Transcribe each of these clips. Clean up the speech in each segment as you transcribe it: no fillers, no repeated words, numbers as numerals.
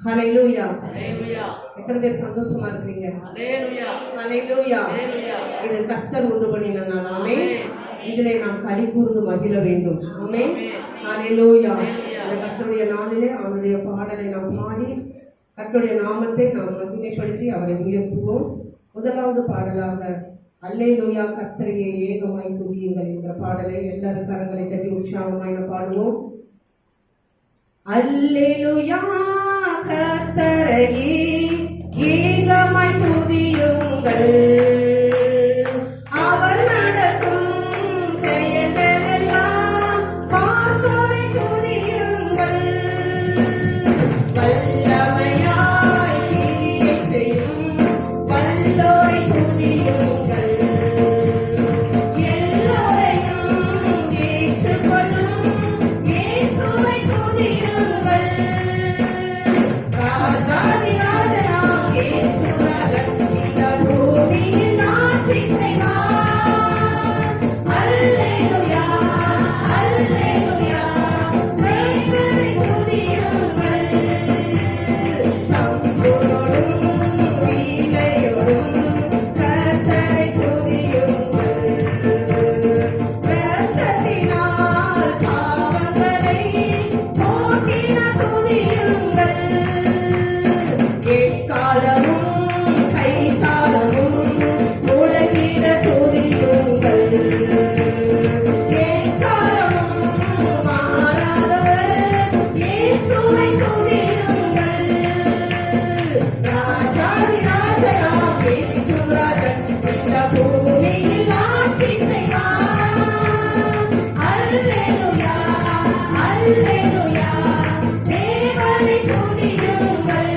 ஹல்லேலூயா. எத்தனை பேர் சந்தோஷமா இருக்கிறீங்க? ஹல்லேலூயா. இது கர்த்தர் உண்டு பண்ணின நாள். ஆமென். இதிலே நாம் களி கூர்ந்து மகிழ வேண்டும். ஆமென். ஹல்லேலூயா. இந்த கர்த்தருடைய நாளிலே அவருடைய பாடலை நாம் பாடி கர்த்தருடைய நாமத்தை நாம் மகிமைப்படுத்தி அவரை உயர்த்துவோம். முதலாவது பாடலாக அல்லேலூயா கர்த்தரையே ஏகமாய் துதியுங்கள் என்கிற பாடலை எல்லாரும் கரங்களை தட்டி உற்சாகமாய் பாடுவோம். அல்லேலூயா கர்த்தரையே ஏகமாய் துதியுங்கள், அவர் நடக்கும் செயல்களெல்லாம் பார்த்தோரை துதியுங்கள். வல்லமையாய் கிரியை செய்யும் வல்லோரை துதியுங்கள், எல்லோரையும் ஏற்றுக்கொள்ளும் இயேசுவை துதியுங்கள். ராஜாதி ராஜனாம் இயேசுராஜன் இந்த பூமியில் ஆட்சி செய்வார். அல்லேலூயா அல்லேலூயா தேவனை துதியுங்கள். தம்புரோடும் வீணையோடும் கர்த்தரை துதியுங்கள். இரத்தத்தினால் பாவங்களை போக்கின துதியுங்கள். எக்காலமும் கைத்தாளமும் முழங்கிட துதியுங்கள். எக்காலமும் மாறாதவர் இயேசுவை துதியுங்கள். ராஜாதி ராஜனாம் இயேசுராஜன் இந்த பூமியில் ஆட்சி செய்வார். அல்லேலூயா அல்லேலூயா தேவனை துதியுங்கள்.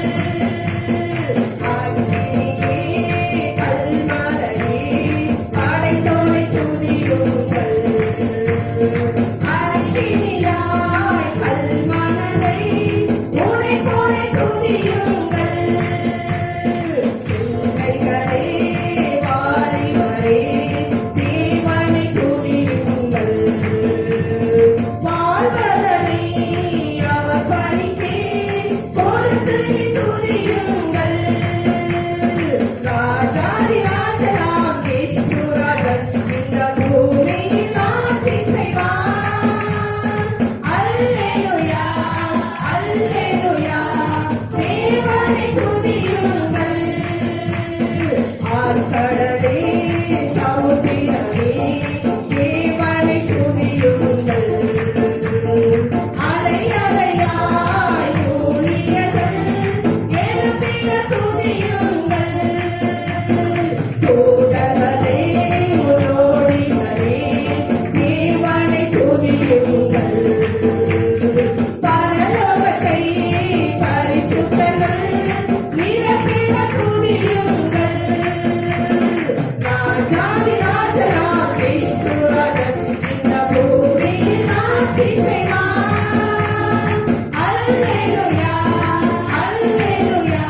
அக்கினியே கல்மலையே படைத்தோரை துதியுங்கள். அக்கினியாய் கல்மனதை உடைத்தோரை துதியுங்கள். துணைகளே வாரிவரே தேவனை துதியுங்கள். வாழ்வதனை அவர் பணிக்கே கொடுத்து துதியுங்கள். ராஜாதி ராஜனாம் இயேசுராஜன் இந்த பூமியில் ஆட்சி செய்வார். அல்லேலூயா அல்லேலூயா தேவனை துதியுங்கள். ஆழ்கடலே சமுத்திரமே தேவனை துதியுங்கள். அலை அலையாய் ஊழியர்கள் எழுப்பிட துதியுங்கள். தூதர்களே முன்னோடிகளே தேவனை துதியுங்கள். பரலோகத்தை பரிசுத்தர்கள் நிரப்பிட துதியுங்கள். ராஜாதி ராஜனாம் இயேசுராஜன் இந்த பூமியில் ஆட்சி செய்வார். அல்லேலூயா அல்லேலூயா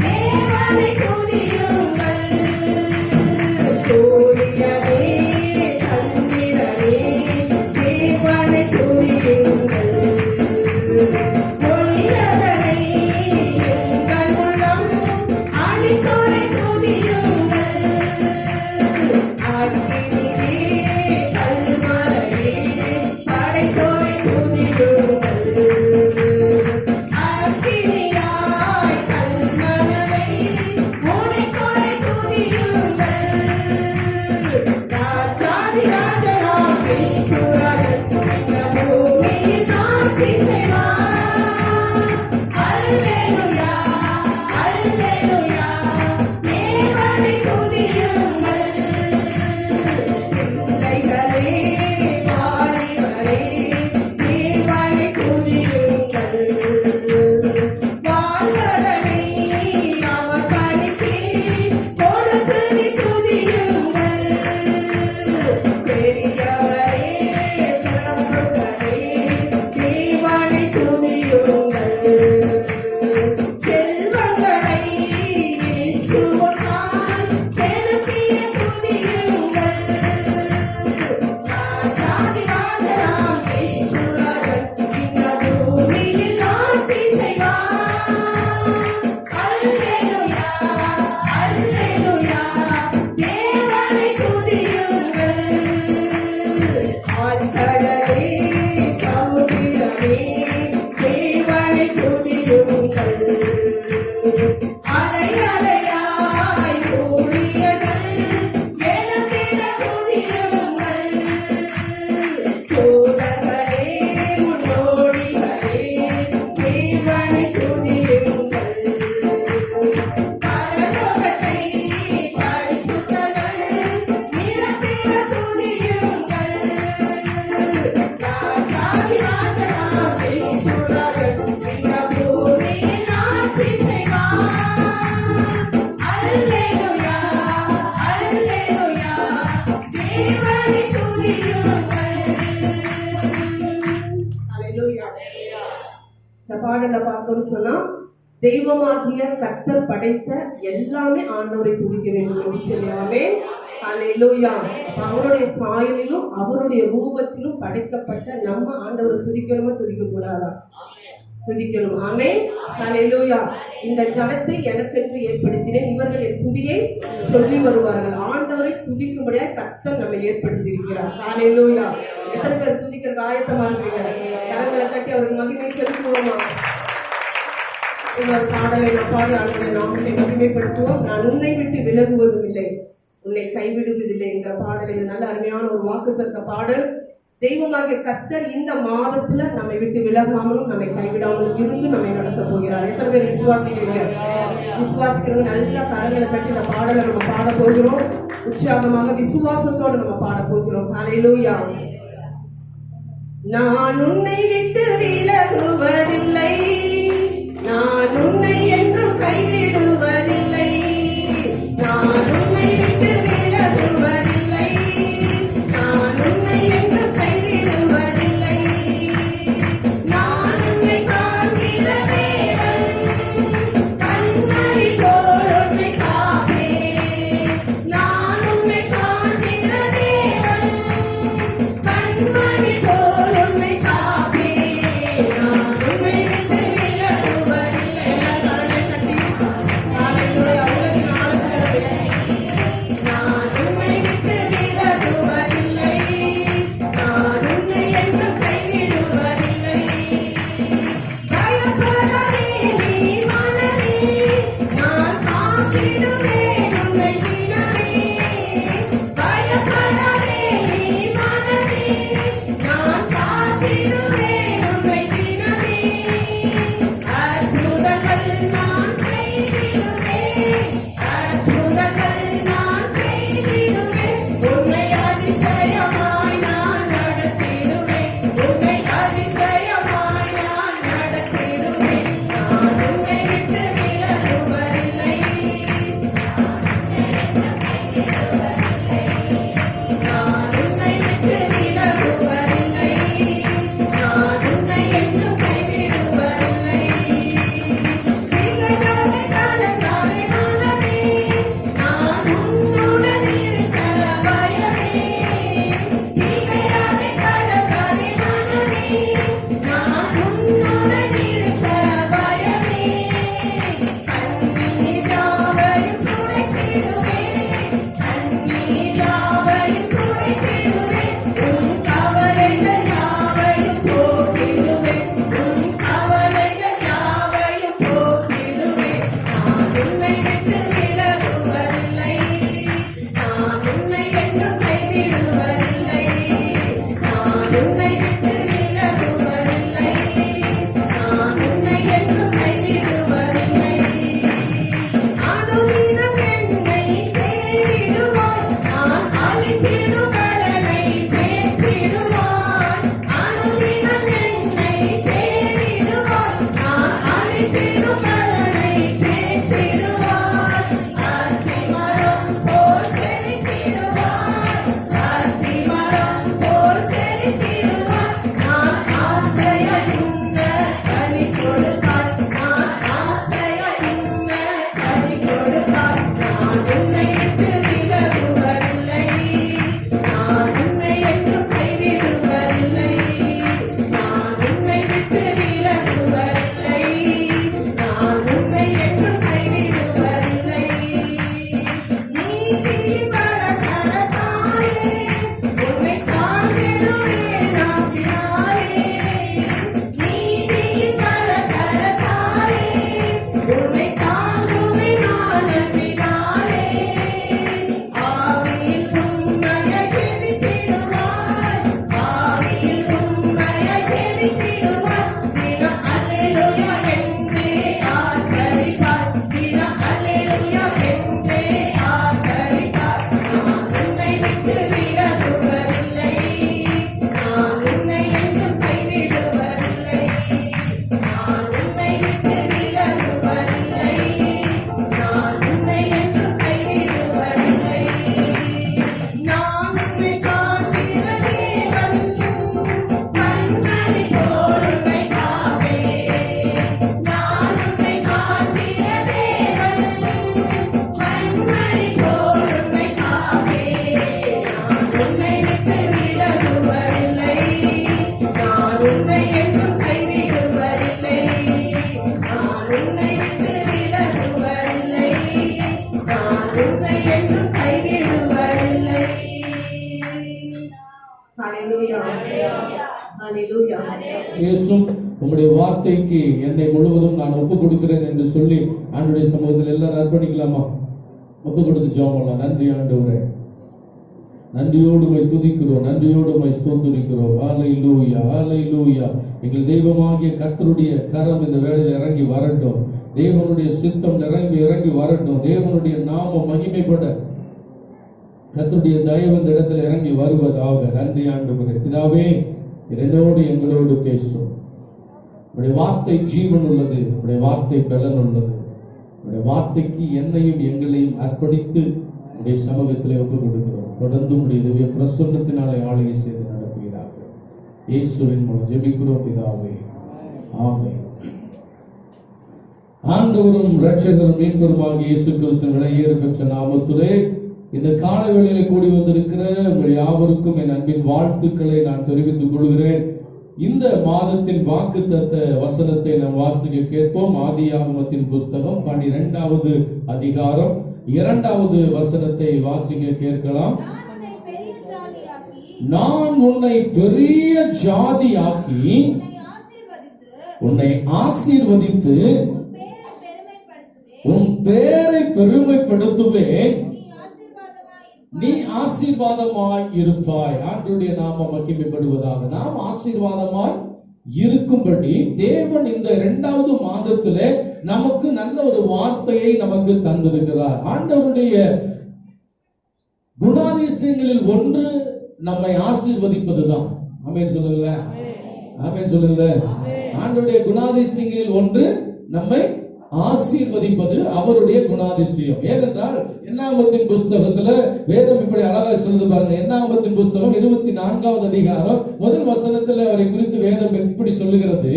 தேவனை துதியுங்கள். சூரியனே சந்திரனே தேவனை துதியுங்கள். ஒளியதனை எங்கள் உள்ளம் அடித்தோரை துதியுங்கள். அக்கினியே கல்மலையே படைத்தோரை துதியுங்கள். அக்கினியாய் துதியுங்கள். அலை அலையாய் ஊழியர்கள் எனக்கென துதியுங்கள். தூதர்களே, முன்னோடிகளே, தேவனை துதியுங்கள். பரலோகத்தை பரிசுத்தர்கள் நிரப்பிட துதியுங்கள். ராஜாதி ராஜனாம் இயேசுராஜன் இந்த பூமியில் ஆட்சி செய்வார். அல்லேலூயா, அல்லேலூயா, தேவனை துதியுங்கள். அல்லேலூயா. இந்த பாடல பார்த்தோம்னு சொன்னா, தெய்வமாகிய கர்த்தர் படைத்த எல்லாமே ஆண்டவரை துதிக்க வேண்டும் என்று சொல்லி, ஆமென். அல்லேலூயா. அவருடைய சாயலிலும் அவருடைய ரூபத்திலும் படைக்கப்பட்ட நம்ம ஆண்டவரை துதிக்கணுமா துதிக்க கூடாதா? துதிக்கணும். ஆமென். அல்லேலூயா. இந்த ஜனத்தை எனக்கென்று ஏற்படுத்தினேன், இவர்கள் என் துதியை சொல்லி வருவார்கள். ஆண்டவரை துதிக்கும்படியாக கர்த்தர் நம்மை ஏற்படுத்தி இருக்கிறார். அல்லேலூயா. எத்தனை பேர் துதிக்கிற ஆயத்தமா இருக்கீங்க? கரங்களை கட்டி அவருக்கு மகிமை செலுத்துவோமா? இன்னொரு பாடலை நான் பாடி ஆண்டவரை நாமத்தை மகிமைப்படுத்துவோம். நான் உன்னை விட்டு விலகுவதும் இல்லை, உன்னை கைவிடுவதில்லை என்கிற பாடல். இது நல்ல அருமையான ஒரு வாக்குத்தத்த பாடல். தெய்வமாக கர்த்தர் இந்த மாதத்துல நம்மை விட்டு விலகாமலும் நம்மை கைவிடாமலும் இருந்து நம்மை நடத்த போகிறார். எத்தனை பேர் விசுவாசிக்கிறீங்க? விசுவாசிக்கிறவங்க நல்ல கரங்களை கட்டி இந்த பாடலை நம்ம பாட போகிறோம். உற்சாகமாக விசுவாசத்தோடு நம்ம பாட போகிறோம். அல்லேலூயா. நான் உன்னை விட்டு விலகுவதில்லை, நான் உன்னை என்றும் கைவிடுவதில்லை, நான் உன்னை விட்டு விலகுவதில்லை, நான் உன்னை என்றும் கைவிடுவதில்லை, நான் உன்னை காண்கிற தேவன், கண்மணி போல் உன்னை காப்பேன், நான் உன்னை காண்கிற தேவன், கண்மணி போல் உன்னை காப்பேன், நான் உன்னை விட்டு ஹalleluya. இயேசுவும் உம்முடைய வார்த்தைக்கு என்னை முழுவதும் நான் ஒப்பு கொடுக்கிறேன் என்று சொல்லி ஆண்டவருடைய சமூகத்தில் எல்லாரும் அர்ப்பணிக்கலாமா? ஒப்பு கொடுத்து ஜெபம் பண்ணலாம். நன்றி ஆண்டவரே, நன்றியோடு உம்மை துதிக்கிறோம், நன்றியோடு உம்மை ஸ்தோத்திரிக்கிறோம். ஹalleluya, ஹalleluya. எங்கள் தெய்வமாகிய கர்த்தருடைய கரம் இந்த வேளையில் இறங்கி வரட்டும். தேவனுடைய சித்தம் இறங்கி வரட்டும். தேவனுடைய நாமம் மகிமைப்பட கர்த்தருடைய தயவு இந்த இடத்துல இறங்கி வருவதாக. நன்றி ஆண்டவரே. பிதாவே, என்னோடு எங்களோடு பேசும். உடைய வார்த்தை ஜீவன் உள்ளது, உடைய வார்த்தை பலன் உள்ளது. உடைய வார்த்தைக்கு என்னையும் எங்களையும் அர்ப்பணித்து உடைய சமூகத்திலே ஒப்புக் கொடுக்கிறோம். தொடர்ந்து உடைய திவ்ய பிரசன்னத்தினாலே ஆளுகை செய்து நடத்துகிறார்கள். இயேசுவின் மூலம் ஜெபிக்கிறோம் பிதாவே, ஆமென். ஆண்டவரும் இரட்சகரும் மீட்பருமாகிய இயேசு கிறிஸ்துவின் விலையேற பெற்ற நாமத்திலே இந்த காலை வேளையிலே கூடி வந்திருக்கிற உங்கள் யாவருக்கும் என் அன்பின் வாழ்த்துக்களை நான் தெரிவித்துக் கொள்கிறேன். இந்த மாதத்தின் வாக்குத்தத்த வசனத்தை நாம் வாசிக்க கேட்போம். ஆதியாகமத்தின் புஸ்தகம் 12வது அதிகாரம் 2வது வசனத்தை வாசிக்க கேட்கலாம். நான் உன்னை பெரிய ஜாதியாக்கி உன்னை ஆசீர்வதித்து உன் பேரை பெருமைப்படுத்துவேன், நீ ஆசீர்வாதமாய் இருப்பாய். ஆண்டவருடைய நாமம் மகிமைப்படுவதாக. நாம் ஆசீர்வாதமாய் இருக்கும்படி தேவன் இந்த 2வது மாதத்திலே நமக்கு நல்ல ஒரு வார்த்தையை நமக்கு தந்திருக்கிறார். ஆண்டவருடைய குணாதிசயங்களில் ஒன்று நம்மை ஆசீர்வதிப்பதுதான். ஆமென் சொல்லுங்க, ஆமென் சொல்லுங்க. ஆண்டவருடைய குணாதிசயங்களில் ஒன்று நம்மை ஆசீர்வதிப்பது அவருடைய குணாதிசயம். ஏனென்றால் என்னாகமத்தின் புஸ்தகத்துல வேதம் இப்படி அழகாக சொல்லுது பாருங்க. என்னாகமத்தின் புஸ்தகம் 24வது அதிகாரம் முதல் வசனத்துல அவரை குறித்து வேதம் எப்படி சொல்லுகிறது?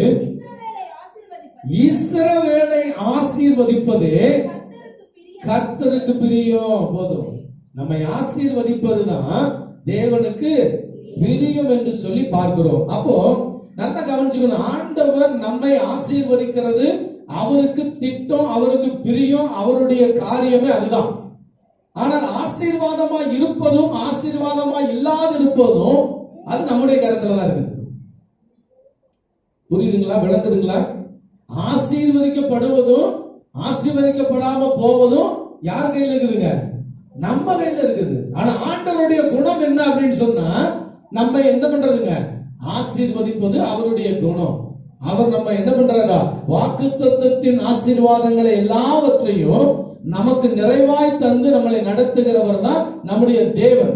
இஸ்ரவேலை ஆசீர்வதிப்பதே கர்த்தருக்கு பிரியம். போதும், நம்மை ஆசீர்வதிப்பதுதான் தேவனுக்கு பிரியம் என்று சொல்லி பார்க்கிறோம். அப்போ நல்லா கவனிச்சுக்கணும். ஆண்டவர் நம்மை ஆசீர்வதிக்கிறது அவருக்கு திட்டம், அவருக்கு பிரியம், அவருடைய காரியமே அதுதான். ஆனால் ஆசீர்வாதமா இருப்பதும் ஆசீர்வாதமா இல்லாத இருப்பதும் அது நம்முடைய கருத்துல தான் இருக்குது. புரியுதுங்களா? விளக்குதுங்களா? ஆசீர்வதிக்கப்படுவதும் ஆசீர்வதிக்கப்படாம போவதும் யார் கையில இருக்குதுங்க? நம்ம கையில இருக்குது. ஆனா ஆண்டவருடைய குணம் என்ன அப்படின்னு சொன்னா, நம்ம என்ன பண்றதுங்க? ஆசீர்வதிப்பது அவருடைய குணம். அவர் நம்ம என்ன பண்றாரா? வாக்குத்தத்தத்தின் ஆசீர்வாதங்களை எல்லாவற்றையும் நமக்கு நிறைவாய் தந்து நம்மளை நடத்துகிறவர் தான் நம்முடைய தேவன்.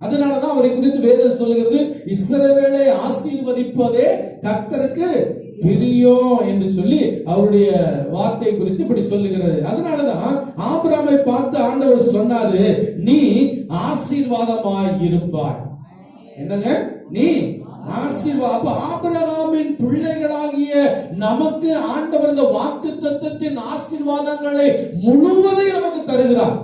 அதனாலதான் அவரை குறித்து வேதம் சொல்லுகிறது, இஸ்ரவேலை ஆசீர்வதிப்பதே கர்த்தருக்கு பிரியம் என்று சொல்லி அவருடைய வார்த்தை குறித்து இப்படி சொல்லுகிறது. அதனாலதான் ஆபிரகாமை பார்த்து ஆண்டவர் சொன்னாரு, நீ ஆசீர்வாதமாய் இருப்பாய். என்னங்க? நீ ஆசீர்வாதம். ஆபிரகாமின் பிள்ளைகளாகிய நமக்கு ஆண்டவர் இந்த வாக்குத்தத்தத்தின் ஆசீர்வாதங்களை முழுவதையும் நமக்கு தருகிறார்.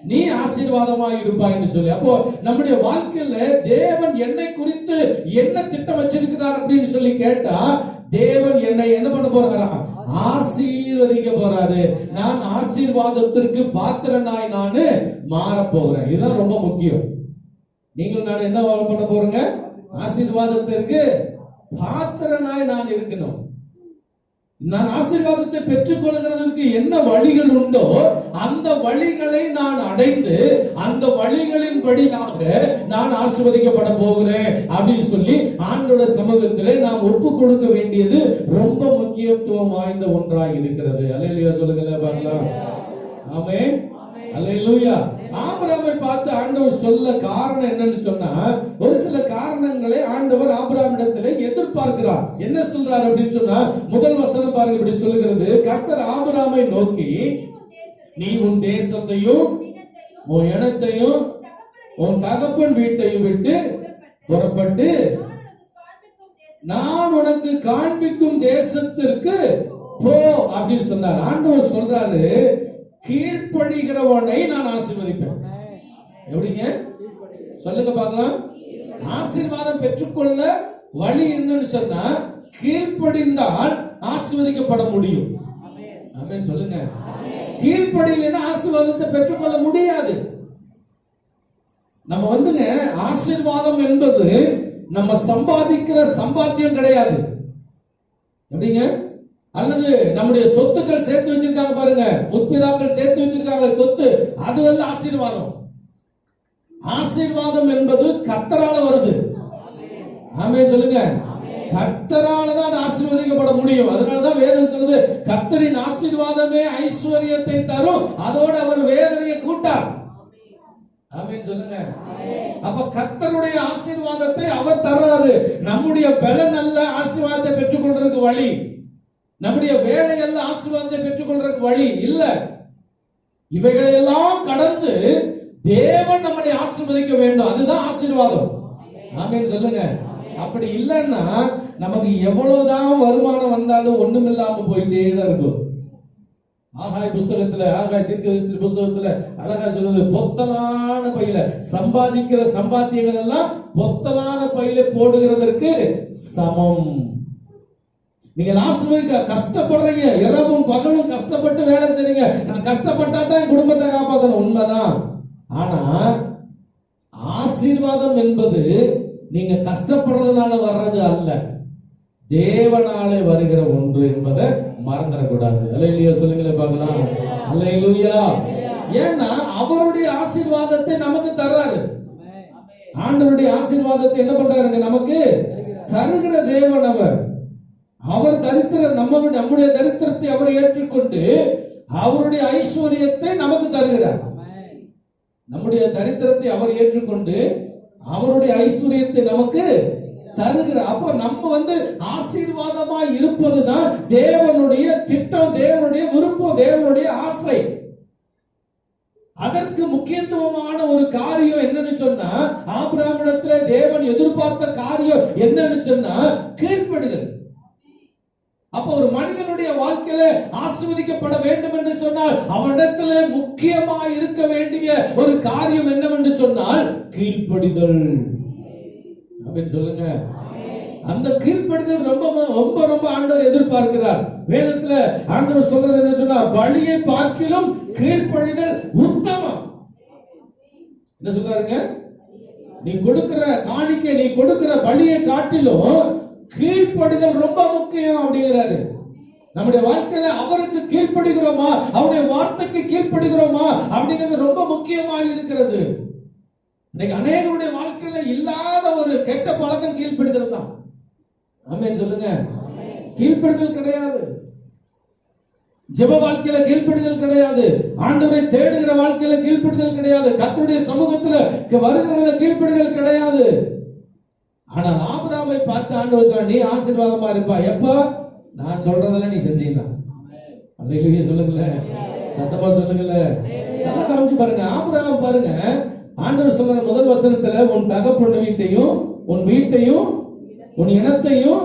நீ ஆசீர்வாதமாய் இருப்பாய் என்று சொல்லி. அப்போ நம்முடைய வாழ்க்கையில தேவன் என்னை குறித்து என்ன திட்டம் வச்சிருக்கிறார் அப்படின்னு சொல்லி கேட்டா, தேவன் என்னை என்ன பண்ண போறாரா? ஆசீர்வதிக்க போறாரு. நான் ஆசீர்வாதத்திற்கு பாத்திரனாய் நானு மாற போகிறேன். இதுதான் ரொம்ப முக்கியம். நீங்கள் நான் என்ன பண்ண போறேங்க? ஆசீர்வாதத்திற்கு பாத்திரனாய் நான் இருக்கணும். நான் ஆசீர்வாதத்தை பெற்றுக் கொள்கிறதற்கு என்ன வழிகள் உண்டோ அந்த வழிகளை நான் அடைந்து அந்த வழிகளின் படியாக நான் ஆசீர்வதிக்கப்பட போகிறேன் அப்படின்னு சொல்லி ஆண்டோட சமூகத்திலே நாம் ஒப்பு கொடுக்க வேண்டியது ரொம்ப முக்கியத்துவம் வாய்ந்த ஒன்றாக இருக்கிறது. அல்லேலூயா சொல்லுங்க பார்க்கலாம். ஆமென், அல்லேலூயா. ஆபிரகாமை பார்த்து ஆண்டவர் சொல்ல காரணம் என்னன்னு சொன்னா, ஒரு சில காரணங்களை ஆண்டவர் ஆபிரகாமிடத்திலே எதிர்பார்க்கிறார். என்ன சொல்றார் அப்படின்னு சொன்னா, முதல் வசனம் பாருங்க, இப்படி சொல்லுகிறது, கர்த்தர் ஆபிரகாமை நோக்கி, நீ உன் தேசத்தையும் உன் இனத்தையும் உன் தகப்பன் வீட்டையும் விட்டு புறப்பட்டு நான் உனக்கு காண்பிக்கும் தேசத்திற்கு போ அப்படின்னு சொன்னார். ஆண்டவர் சொல்றாரு, கீழ்ப்படிகிறவனை நான் ஆசீர்வதிப்பேன். எப்படிங்க சொல்லுங்க பார்க்கலாம். ஆசீர்வாதம் பெற்றுக்கொள்ள வழி என்னன்னு சொன்னா, கீழ்ப்படிந்தால் ஆசீர்வதிக்கப்பட முடியும். ஆமென் சொல்லுங்க. கீழ்ப்படியலைன்னா ஆசீர்வாதத்தை பெற்றுக்கொள்ள முடியாது. நம்ம வந்துங்க ஆசீர்வாதம் என்பது நம்ம சம்பாதிக்கிற சம்பாத்தியம் கிடையாது. எப்படிங்க? அல்லது நம்முடைய சொத்துக்கள் சேர்த்து வச்சிருக்காங்க பாருங்க, முற்பிதாக்கள் சேர்த்து வச்சிருக்காங்க சொத்து, அது அல்ல ஆசீர்வாதம். ஆசீர்வாதம் என்பது கர்த்தரால வருது. ஆமென் சொல்லுங்க. கர்த்தரால தான் ஆசீர்வதிக்கப்பட முடியும். அதனாலதான் வேதம் சொல்லுது, கர்த்தரின் ஆசீர்வாதமே ஐஸ்வர்யத்தை தரும், அதோடு அவர் வேதனையை கூட்டார். ஆமென் சொல்லுங்க. அப்ப கர்த்தருடைய ஆசீர்வாதத்தை அவர் தர்றாரு. நம்முடைய பலன் அல்ல ஆசீர்வாதத்தை பெற்றுக்கொள்றதுக்கு வழி, நம்முடைய வேலை அல்ல ஆசீர்வாதத்தை பெற்றுக்கொள்றதுக்கு வழி இல்ல. இவைகளை எல்லாம் கடந்து தேவன் நம்மை ஆசீர்வதிக்க வேண்டும், அதுதான் ஆசீர்வாதம். ஆமென் சொல்லுங்க. அப்படி இல்லைன்னா நமக்கு எவ்வளவுதான் வருமானம் வந்தாலும் ஒண்ணும் இல்லாம போயிட்டே தான் இருக்கும். ஆகாய் புஸ்தகத்துல, ஆகாய் தீர்க்கதரிசி புஸ்தகத்துல அழகா சொல்லுது, பொத்தலான பையில சம்பாதிக்கிற சம்பாத்தியங்கள் எல்லாம் பொத்தலான பையில போடுகிறதற்கு சமம். நீங்க ஆசீர்வதிக்க கஷ்டப்படுறீங்க, இரவும் பகலும் கஷ்டப்பட்டு வேலை செய்றீங்க. நான் கஷ்டப்பட்டா தான் என் குடும்பத்தை காப்பாற்றணும், உண்மைதான். ஆனா ஆசீர்வாதம் என்பது நீங்க கஷ்டப்படுறதுனால வர்றது அல்ல, தேவனாலே வருகிற ஒன்று என்பதை மறந்துடக்கூடாது. அல்லேலூயா சொல்லுங்களே பார்க்கலாம். அல்லேலூயா. ஏன்னா அவருடைய ஆசீர்வாதத்தை நமக்கு தர்றாரு. ஆண்டவருடைய ஆசீர்வாதத்தை என்ன பண்றாருங்க? நமக்கு தருகிற தேவன் அவர். அவர் தரித்திர நம்முடைய தரித்திரத்தை அவர் ஏற்றுக்கொண்டு அவருடைய ஐஸ்வர்யத்தை நமக்கு தருகிறார். நம்முடைய தரித்திரத்தை அவர் ஏற்றுக்கொண்டு அவருடைய ஐஸ்வர்யத்தை நமக்கு தருகிறார். அப்ப நம்ம ஆசீர்வாதமா இருப்பதுதான் தேவனுடைய திட்டம், தேவனுடைய விருப்பம், தேவனுடைய ஆசை. அதற்கு முக்கியத்துவமான ஒரு காரியம் என்னன்னு சொன்னா, ஆபிரகாமிடத்துல தேவன் எதிர்பார்த்த காரியம் என்னன்னு சொன்னா கீழ்ப்படிதல். அப்ப ஒரு மனிதனுடைய வாழ்க்கையில ஆசீர்வதிக்கப்பட வேண்டும் என்று சொன்னால் அவனிடத்துல முக்கியமாக இருக்க வேண்டிய ஒரு காரியம் என்னவென்று சொன்னால் கீழ்ப்படிதல். அப்படின்னு சொல்லுங்க. அந்த கீழ்ப்படிதல் ரொம்ப ரொம்ப ரொம்ப ஆண்டவர் எதிர்பார்க்கிறார். வேதத்துல ஆண்டவர் சொல்றது என்ன சொன்னா, பலியை பார்க்கிலும் கீழ்ப்படிதல் உத்தமம். என்ன சொல்றாருங்க? நீ கொடுக்கிற காணிக்கை, நீ கொடுக்கிற பலியை காட்டிலும் கீழ்ப்படிதல் ரொம்ப முக்கியம் அப்படிங்கிறாரு. நம்முடைய வாழ்க்கையில அவருக்கு கீழ்ப்படுகிறோமா, அவருடைய வார்த்தைக்கு கீழ்ப்படுகிறோமா அப்படிங்கிறது ரொம்ப முக்கியமாக இருக்கிறது. இன்னைக்கு அநேகருடைய வாழ்க்கையில இல்லாத ஒரு கெட்ட பழக்கம் கீழ்ப்படிதல் தான். ஆமென் சொல்லுங்க. கீழ்ப்படிதல் கிடையாது. ஜெப வாழ்க்கையில கீழ்ப்படிதல் கிடையாது. ஆண்டவரை தேடுகிற வாழ்க்கையில கீழ்ப்படிதல் கிடையாது. கர்த்தருடைய சமூகத்துல வருகிறதுல கீழ்ப்படிதல் கிடையாது. ஆனா ஆபிரகாமை பார்த்து ஆண்டவர் சொல்றார், நீ ஆசீர்வாதமா இருப்பா எப்ப நான் சொல்றதெல்லாம் நீ செஞ்சீங்கன்னா. அல்லேலூயா சொல்லுங்களே, சத்தமா சொல்லுங்களே. நல்லா கவனிச்சு பாருங்க. ஆபிரகாம் பாருங்க, ஆண்டவர் சொல்ற முதல் வசனத்துல, உன் தகப்பன் வீட்டையும் உன் வீட்டையும் உன் இனத்தையும்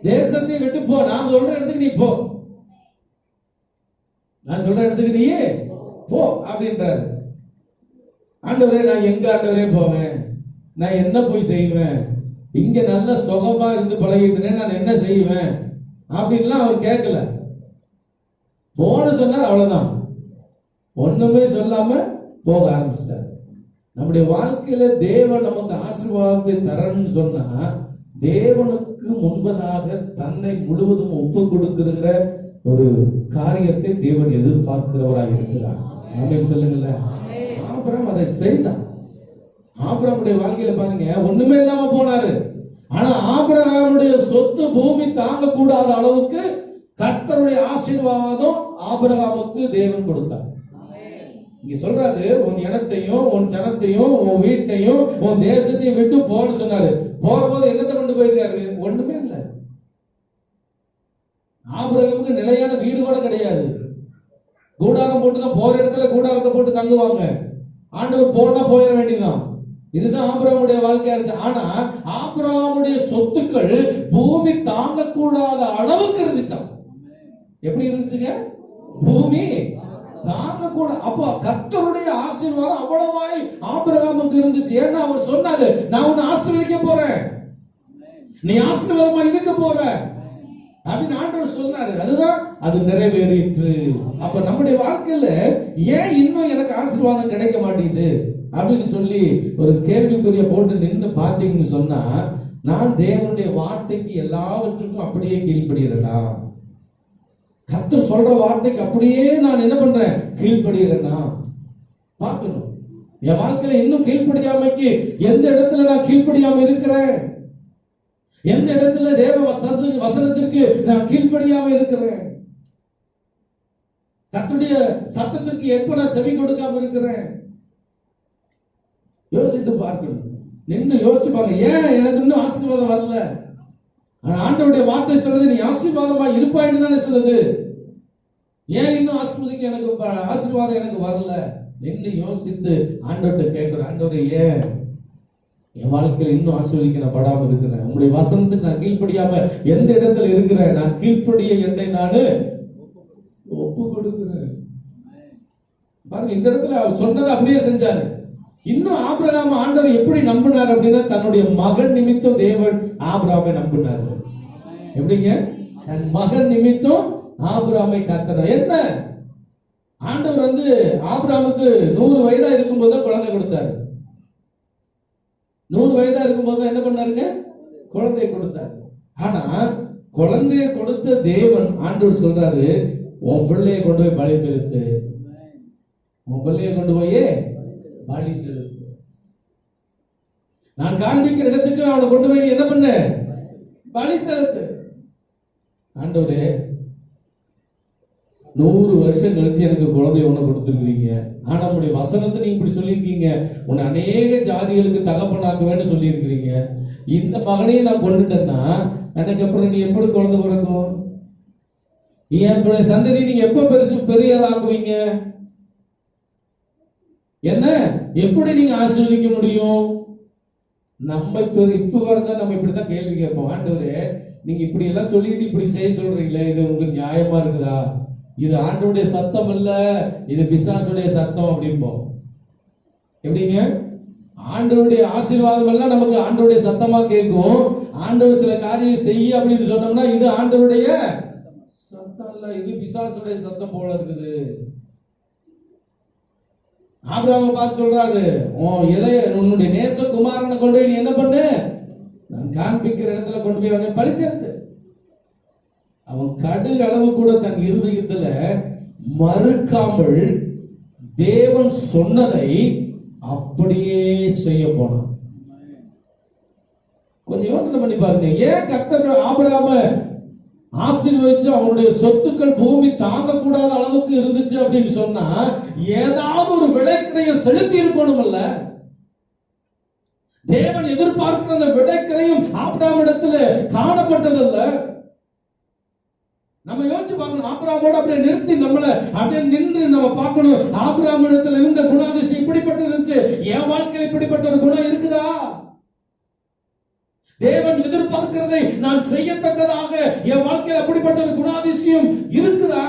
தேசத்தையும் விட்டு போ, நான் சொல்ற இடத்துக்கு நீ போ, நான் சொல்ற இடத்துக்கு நீ போ அப்படின்றாரு. ஆண்டவரே நான் எங்க ஆண்டவரே போவேன், நான் என்ன போய் செய்வேன், இங்க நல்ல சுகமா இருந்து பழகிட்டு நான் என்ன செய்வேன் அப்படின்லாம் அவர் கேட்கல. போன சொன்னார், அவ்வளவுதான். ஒண்ணுமே சொல்லாம போக ஆரம்பிச்சிட்டார். நம்முடைய வாழ்க்கையில தேவன் நமக்கு ஆசீர்வாதத்தை தரணும்னு சொன்னா, தேவனுக்கு முன்பதாக தன்னை முழுவதும் ஒப்பு கொடுக்கிற ஒரு காரியத்தை தேவன் எதிர்பார்க்கிறவராக இருக்கிறார். ஆமென் சொல்லுங்களேன். ஆபிரகாம் அதை செய்தான். ஆபிரகாமுடைய வாழ்க்கையில பாருங்க, ஒண்ணுமே இல்லாம போனாரு. ஆனா ஆபிரகாமுடைய சொத்து பூமி தாங்க கூடாத அளவுக்கு கர்த்தருடைய ஆசீர்வாதம் ஆபிரகாமுக்கு தேவன் கொடுத்தார். இங்க சொல்றாரு, உன் இனத்தையும் உன் ஜனத்தையும் உன் வீட்டையும் உன் தேசத்தையும் விட்டு போன்னு சொன்னாரு. போற போது என்னத்தை கொண்டு போயிருக்காரு? ஒண்ணுமே இல்லை. ஆபிரகாமுக்கு நிலையான வீடு கூட கிடையாது. கூடாரம் போட்டுதான் போற இடத்துல கூடாரத்தை போட்டு தங்குவாங்க. ஆண்டவர் போனா போயிட வேண்டியதான். இதுதான் ஆபிரகாமுடைய வாழ்க்கையா இருந்துச்சு. ஆனா ஆபிரகாமுடைய சொத்துக்கள் பூமி தாங்கக்கூடாத அளவுக்கு இருந்துச்சாம். எப்படி இருந்துச்சுங்க? பூமி தாங்க கூட. அப்ப கர்த்தருடைய ஆசீர்வாதம் அவ்வளவாய் ஆபிரகாமுக்கு இருந்துச்சு. ஏன்னா அவர் சொன்னாரு, நான் உன்னை ஆசீர்வதிக்க போறேன், நீ ஆசீர்வாதமா இருக்க போற அப்படின்னு ஆண்டவர் சொன்னாரு. அதுதான் அது நிறைவேறிற்று. அப்ப நம்முடைய வாழ்க்கையில ஏன் இன்னும் எனக்கு ஆசீர்வாதம் கிடைக்க மாட்டேங்குது அப்படின்னு சொல்லி ஒரு கேள்விக்குரிய போட்டு நின்று பார்த்தீங்கன்னு சொன்னா, நான் தேவனுடைய வார்த்தைக்கு எல்லாவற்றுக்கும் அப்படியே கீழ்ப்படுகிறேனா? கர்த்தர் சொல்ற வார்த்தைக்கு அப்படியே நான் என்ன பண்றேன்? கீழ்ப்படுகிறேனா? பார்க்கணும். என் வாழ்க்கையில இன்னும் கீழ்ப்படியாமைக்கு எந்த இடத்துல நான் கீழ்ப்படியாம இருக்கிறேன்? எந்த இடத்துல தேவ வசனத்திற்கு நான் கீழ்ப்படியாம இருக்கிறேன்? கர்த்தருடைய சத்தத்திற்கு எப்ப நான் செவி கொடுக்காம இருக்கிறேன்? யோசித்து பார்க்கணும். நின்று யோசிச்சு பாருங்க. ஏன் எனக்கு இன்னும் ஆசீர்வாதம் வரல? ஆண்டவருடைய வார்த்தை சொல்றது நீ ஆசீர்வாதமா இருப்பாயின்னு தானே சொல்லுது. ஏன் இன்னும் ஆசீர்வாதம் எனக்கு வரல? நின்று யோசித்து ஆண்டவர்கிட்ட கேட்கிறேன். ஆண்டவரே, ஏன் என் வாழ்க்கையில் இன்னும் ஆசீர்வதிக்கப்படாம இருக்கிறேன்? உங்களுடைய வசனத்துக்கு நான் கீழ்ப்படியாம எந்த இடத்துல இருக்கிறேன்? நான் கீழ்ப்படிய என்னை நானு ஒப்பு கொடுக்கிறேன். பாருங்க, இந்த இடத்துல அவர் சொன்னதை அப்படியே செஞ்சாரு. இன்னும் ஆபிரகாம் ஆண்டவர் எப்படி நம்பினார் அப்படின்னா, தன்னுடைய மகன் நிமித்தம் தேவன் ஆபிரகாமை நம்பினார். எப்படிங்க? தன் மகன் நிமித்தம் ஆபிரகாமை காத்தனார். என்ன? ஆண்டவர் ஆபிரகாமுக்கு 100 வயதா இருக்கும்போது குழந்தை கொடுத்தாரு. 100 வயதா இருக்கும்போது என்ன பண்ணாருங்க? குழந்தையை கொடுத்தாரு. ஆனா குழந்தையை கொடுத்த தேவன் ஆண்டவர் சொல்றாரு, உன் பிள்ளையை கொண்டு போய் பலி செலுத்து. உன் பிள்ளையை கொண்டு போய் பலி செலுத்து. நான் காண்பிக்கிற இடத்துக்கு அவனை கொண்டு போய் என்ன பண்ண? பலி செலுத்து. ஆண்டவரே, 100 வருஷம் கழிச்சு எனக்கு குழந்தை ஒண்ணு கொடுத்துருக்கீங்க. ஆனா உங்களுடைய வசனத்தை நீங்க இப்படி சொல்லியிருக்கீங்க, உன்னை அநேக ஜாதிகளுக்கு தகப்பனாக்குவேன்னு சொல்லியிருக்கிறீங்க. இந்த மகனையே நான் கொண்டுட்டேன்னா எனக்கு அப்புறம் நீ எப்படி குழந்தை பிறக்கும்? என் சந்ததி நீங்க எப்ப பெரியதாக்குவீங்க? என்ன எப்படி நீங்க ஆசீர்வதிக்க முடியும்? நம்ம இப்ப வரத நம்ம இப்படித்தான் கேள்வி கேட்போம். ஆண்டவரே, நீங்க இப்படி எல்லாம் சொல்லிட்டு இப்படி செய்ய சொல்றீங்களே, இது உங்களுக்கு நியாயமா இருக்குதா? இது ஆண்டவருடைய சத்தம் இல்ல, இது பிசாசுடைய சத்தம் அப்படிம்போம். எப்படிங்க? ஆண்டவருடைய ஆசீர்வாதம் எல்லாம் நமக்கு ஆண்டவருடைய சத்தமா கேட்கும். ஆண்டவர் சில காரியம் செய்ய அப்படின்னு சொன்னோம்னா இது ஆண்டவருடைய சத்தம் இல்ல, இது பிசாசுடைய சத்தம் போல இருக்குது. ஆபிரகாமை பார்த்து சொல்றாரு, உன்னுடைய நேச குமாரனை கொண்டு போய் நீ என்ன பண்ணு? நான் காண்பிக்கிற இடத்துல கொண்டு போய் அவனை பலி செலுத்து. அவன் கடுகு அளவு கூட தன் இருதயத்துல மறுக்காமல் தேவன் சொன்னதை அப்படியே செய்ய போனான். கொஞ்சம் யோசனை பண்ணி பாருங்க. ஏன் கர்த்தர் ஆபிரகாமை ஆசீர்வதிச்சு அவனுடைய சொத்துக்கள் பூமி தாங்கக்கூடாத அளவுக்கு இருந்துச்சு அப்படின்னு சொன்னா, ஏதாவது ஒரு விளைக்கிறையை செலுத்தி இருக்கணும்ல. தேவன் எதிர்பார்க்கிற அந்த விளைக்கிறையும் ஆபிரகாம் இடத்துல காணப்பட்டதில்ல. நம்ம யோசிச்சு பார்க்கணும். ஆபிரகாமோட அப்படியே நிறுத்தி நம்மள அப்படியே நின்று நம்ம பார்க்கணும். ஆபிரகாம் இடத்துல இருந்த குணாதிசயம் இப்படிப்பட்டது இருந்துச்சு, என் வாழ்க்கையில் இப்படிப்பட்ட ஒரு குணம் இருக்குதா? தேவன் எதிர்பார்க்கிறதை நான் செய்யத்தக்கதாக என் வாழ்க்கையில் அப்படிப்பட்ட ஒரு குணாதிசயம் இருக்குதா?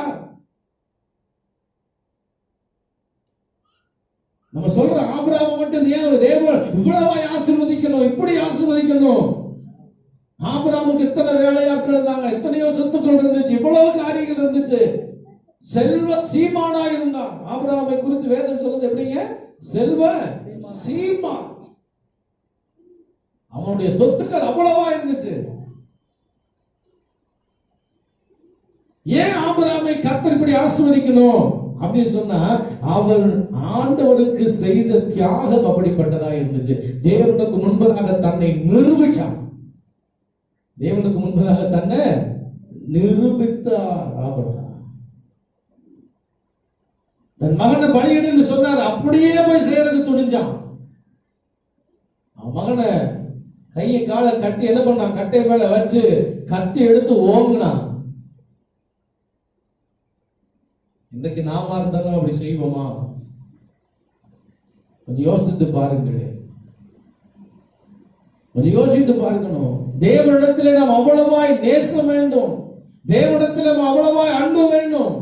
நம்ம சொல்ற ஆபிரகாம் மட்டும் தேவன் இவ்வளவாய் ஆசீர்வதிக்கணும், இப்படி ஆசீர்வதிக்கணும். ஆபிரகாமுக்கு இத்தனை வேலையாட்கள் இருந்தாங்க, எத்தனையோ சொத்துக்கள் இருந்துச்சு, இவ்வளவு காரியங்கள் இருந்துச்சு. செல்வ சீமானா இருந்தான். ஆபிரகாமை குறித்து வேதம் சொல்றது எப்படிங்க? செல்வ சீமான். அவனுடைய சொத்துக்கள் அவ்வளவா இருந்துச்சு. ஏன் ஆபிரகாமை கர்த்தர் இப்படி ஆசீர்வதிக்கணும் அப்படின்னு சொன்னா, அவர் ஆண்டவருக்கு செய்த தியாகம் அப்படிப்பட்டதா இருந்துச்சு. தேவனுக்கு முன்பதாக தன்னை நிரூபிச்சான். தேவனுக்கு முன்பதாக தன்னை நிரூபித்தார் ஆபிரகாம். தன் மகனை பலியிடுன்னு சொன்னார், அப்படியே போய் செய்யறதுக்கு துணிஞ்சான். அவன் மகனை கையை காலை கட்டி என்ன பண்ணான்? கட்டை மேல வச்சு கத்தி எடுத்து ஓங்கினான். இன்னைக்கு நாம இருந்தாலும் அப்படி செய்வோமா? கொஞ்சம் யோசித்து பாருங்களே. கொஞ்சம் யோசித்து பார்க்கணும். தேவனிடத்திலே நாம் அவ்வளவாய் நேசம் வேண்டும். தேவனிடத்திலே நாம் அவ்வளவாய் அன்பு வேண்டும்.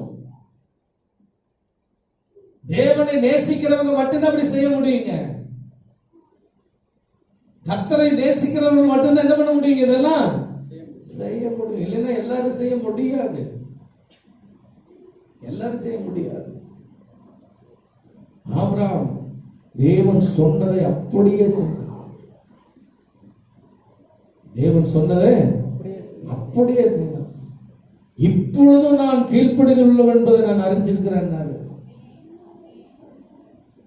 தேவனை நேசிக்கிறவங்க மட்டும்தான் அப்படி செய்ய முடியுங்க. கர்த்தரை நேசிக்கிறவங்க மட்டும்தான் என்ன பண்ண முடியும்? இதெல்லாம் செய்ய முடியும். இல்லைன்னா எல்லாரும் செய்ய முடியாது. எல்லாரும் செய்ய முடியாது. ஆபிரகாம் தேவன் சொன்னதை அப்படியே செய்தார். தேவன் சொன்னதே அப்படியே செய்தான். இப்பொழுதும் நான் கீழ்ப்படிதல் உள்ளவன் என்பதை நான் அறிஞ்சிருக்கிறேன்.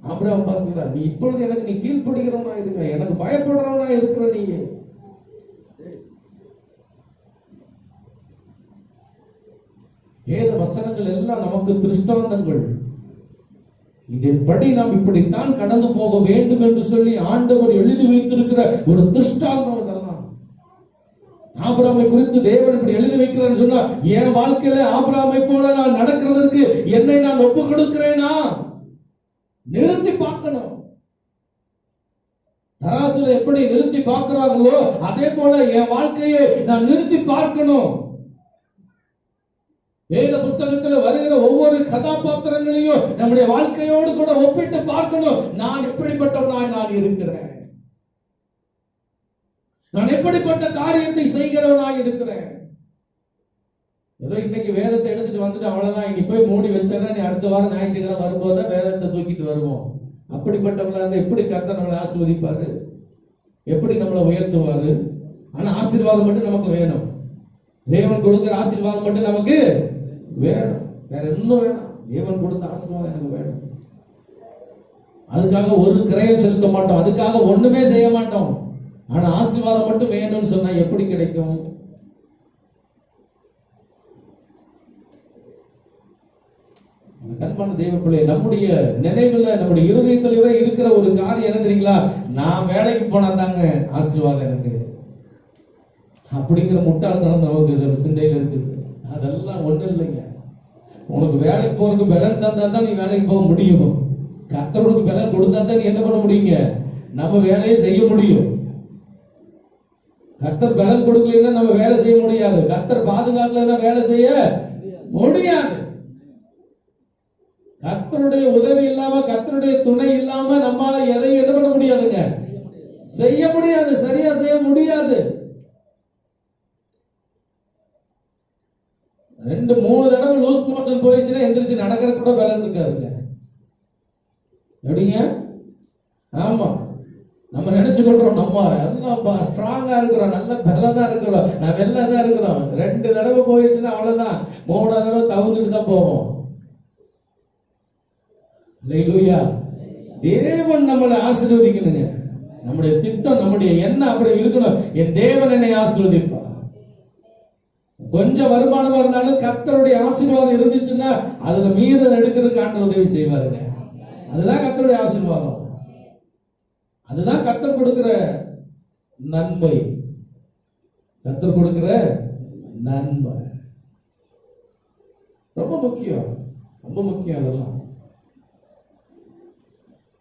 ஆபிரகாம் பார்த்துக்கிறார், நீ இப்பொழுது எனக்கு நீ கீழ்ப்படுகிறவனா இருக்கிற, எனக்கு பயப்படுறவனா இருக்கிற. நீ வேத வசனங்கள் எல்லாம் நமக்கு திருஷ்டாந்தங்கள். இதன்படி நாம் இப்படித்தான் கடந்து போக வேண்டும் என்று சொல்லி ஆண்டவர் எழுதி வைத்திருக்கிற ஒரு திருஷ்டாந்தம் இதெல்லாம். ஆபிரகாமை குறித்து தேவன் இப்படி எழுதி வைக்கிறான்னு சொன்னா, என் வாழ்க்கையில ஆபிரகாமை போல நான் நடக்கிறதற்கு என்னை நான் ஒப்பு கொடுக்கிறேனா? நிறுத்தி பார்க்கணும். தராசுல எப்படி நிறுத்தி பார்க்கிறார்களோ அதே போல என் வாழ்க்கையை நான் நிறுத்தி பார்க்கணும். வேத புஸ்தகத்தில் வருகிற ஒவ்வொரு கதாபாத்திரங்களையும் நம்முடைய வாழ்க்கையோடு கூட ஒப்பிட்டு பார்க்கணும். நான் எப்படிப்பட்டவனாய் நான் இருக்கிறேன், நான் எப்படிப்பட்ட காரியத்தை செய்கிறவனாய் இருக்கிறேன். ஏதோ இன்னைக்கு வேதத்தை எடுத்துட்டு வந்துட்டு அவ்வளவுதான், இன்னைக்கு போய் மூடி வச்சேன்னா நீ அடுத்த வாரம் ஞாயிற்றுக்கிழமை வரும்போது வேதத்தை தூக்கிட்டு வருவோம். அப்படிப்பட்டவங்களா இருந்தா எப்படி கர்த்தர் நம்மளை ஆசீர்வதிப்பாரு, எப்படி நம்மளை உயர்த்துவாரு? ஆனா ஆசீர்வாதம் மட்டும் நமக்கு வேணும். தேவன் கொடுக்கிற ஆசீர்வாதம் மட்டும் நமக்கு வேணும், வேற இன்னும் வேணும். தேவன் கொடுத்த ஆசீர்வாதம் எனக்கு வேணும். அதுக்காக ஒரு கிரயம் செலுத்த மாட்டோம், அதுக்காக ஒண்ணுமே செய்ய மாட்டோம். ஆனா ஆசீர்வாதம் மட்டும் வேணும்னு சொன்னா எப்படி கிடைக்கும்? கண்பான தேவ பிள்ளை, நம்முடைய நினைவுல நம்முடைய இருதயத்தில இருக்கிற ஒரு காரியம் என்ன தெரியுங்களா? நான் வேலைக்கு போனா தாங்க ஆசீர்வாதம் எனக்கு, அப்படிங்கிற முட்டாள்தனம் நமக்கு சிந்தையில இருக்குது. அதெல்லாம் ஒண்ணும் இல்லைங்க. உனக்கு வேலைக்கு போறதுக்கு பலன் தந்தா தான் நீ வேலைக்கு போக முடியும். கர்த்தருக்கு பலன் கொடுத்தா தான் நீ என்ன பண்ண முடியுங்க? நம்ம வேலையை செய்ய முடியும். கர்த்தர் பலன் கொடுக்கலன்னா நம்ம வேலை செய்ய முடியாது. கர்த்தர் பாதுகாக்கலன்னா வேலை செய்ய முடியாது. கர்த்தருடைய உதவி இல்லாம, கர்த்தருடைய துணை இல்லாம நம்மால எதையும் என்ன பண்ண முடியாதுங்க, செய்ய முடியாது, சரியா செய்ய முடியாது. 2-3 தடவை லூஸ் மோஷன் போயிடுச்சுன்னா எந்திரிச்சு நடக்கிற கூட பலன் இருக்காதுங்க. எப்படிங்க? ஆமா, நம்ம நினைச்சு கொள்றோம் நம்ம எல்லாம் ஸ்ட்ராங்கா இருக்கிறோம், நல்ல பலனா இருக்கிறோம், நம்ம எல்லாம் தான் இருக்கிறோம். 2 தடவை போயிடுச்சுன்னா அவ்வளவுதான், 3ஆவது தடவை தவிர்த்துட்டு தான் போவோம். அல்லேலூயா. தேவன் நம்மளை ஆசீர்வதிக்கணுங்க. நம்முடைய திட்டம், நம்முடைய எண்ணம் அப்படி இருக்கணும். என் தேவன் என்னை ஆசீர்வதிப்பார். கொஞ்சம் வருமானமா இருந்தாலும் கர்த்தருடைய ஆசீர்வாதம் இருந்துச்சுன்னா அதுல மீதம் எடுக்கிறதுக்கு ஆண்டவர் உதவி செய்வாருங்க. அதுதான் கர்த்தருடைய ஆசீர்வாதம், அதுதான் கர்த்தர் கொடுக்கிற நன்மை. கர்த்தர் கொடுக்கிற நன்மை ரொம்ப முக்கியம், ரொம்ப முக்கியம். அதெல்லாம்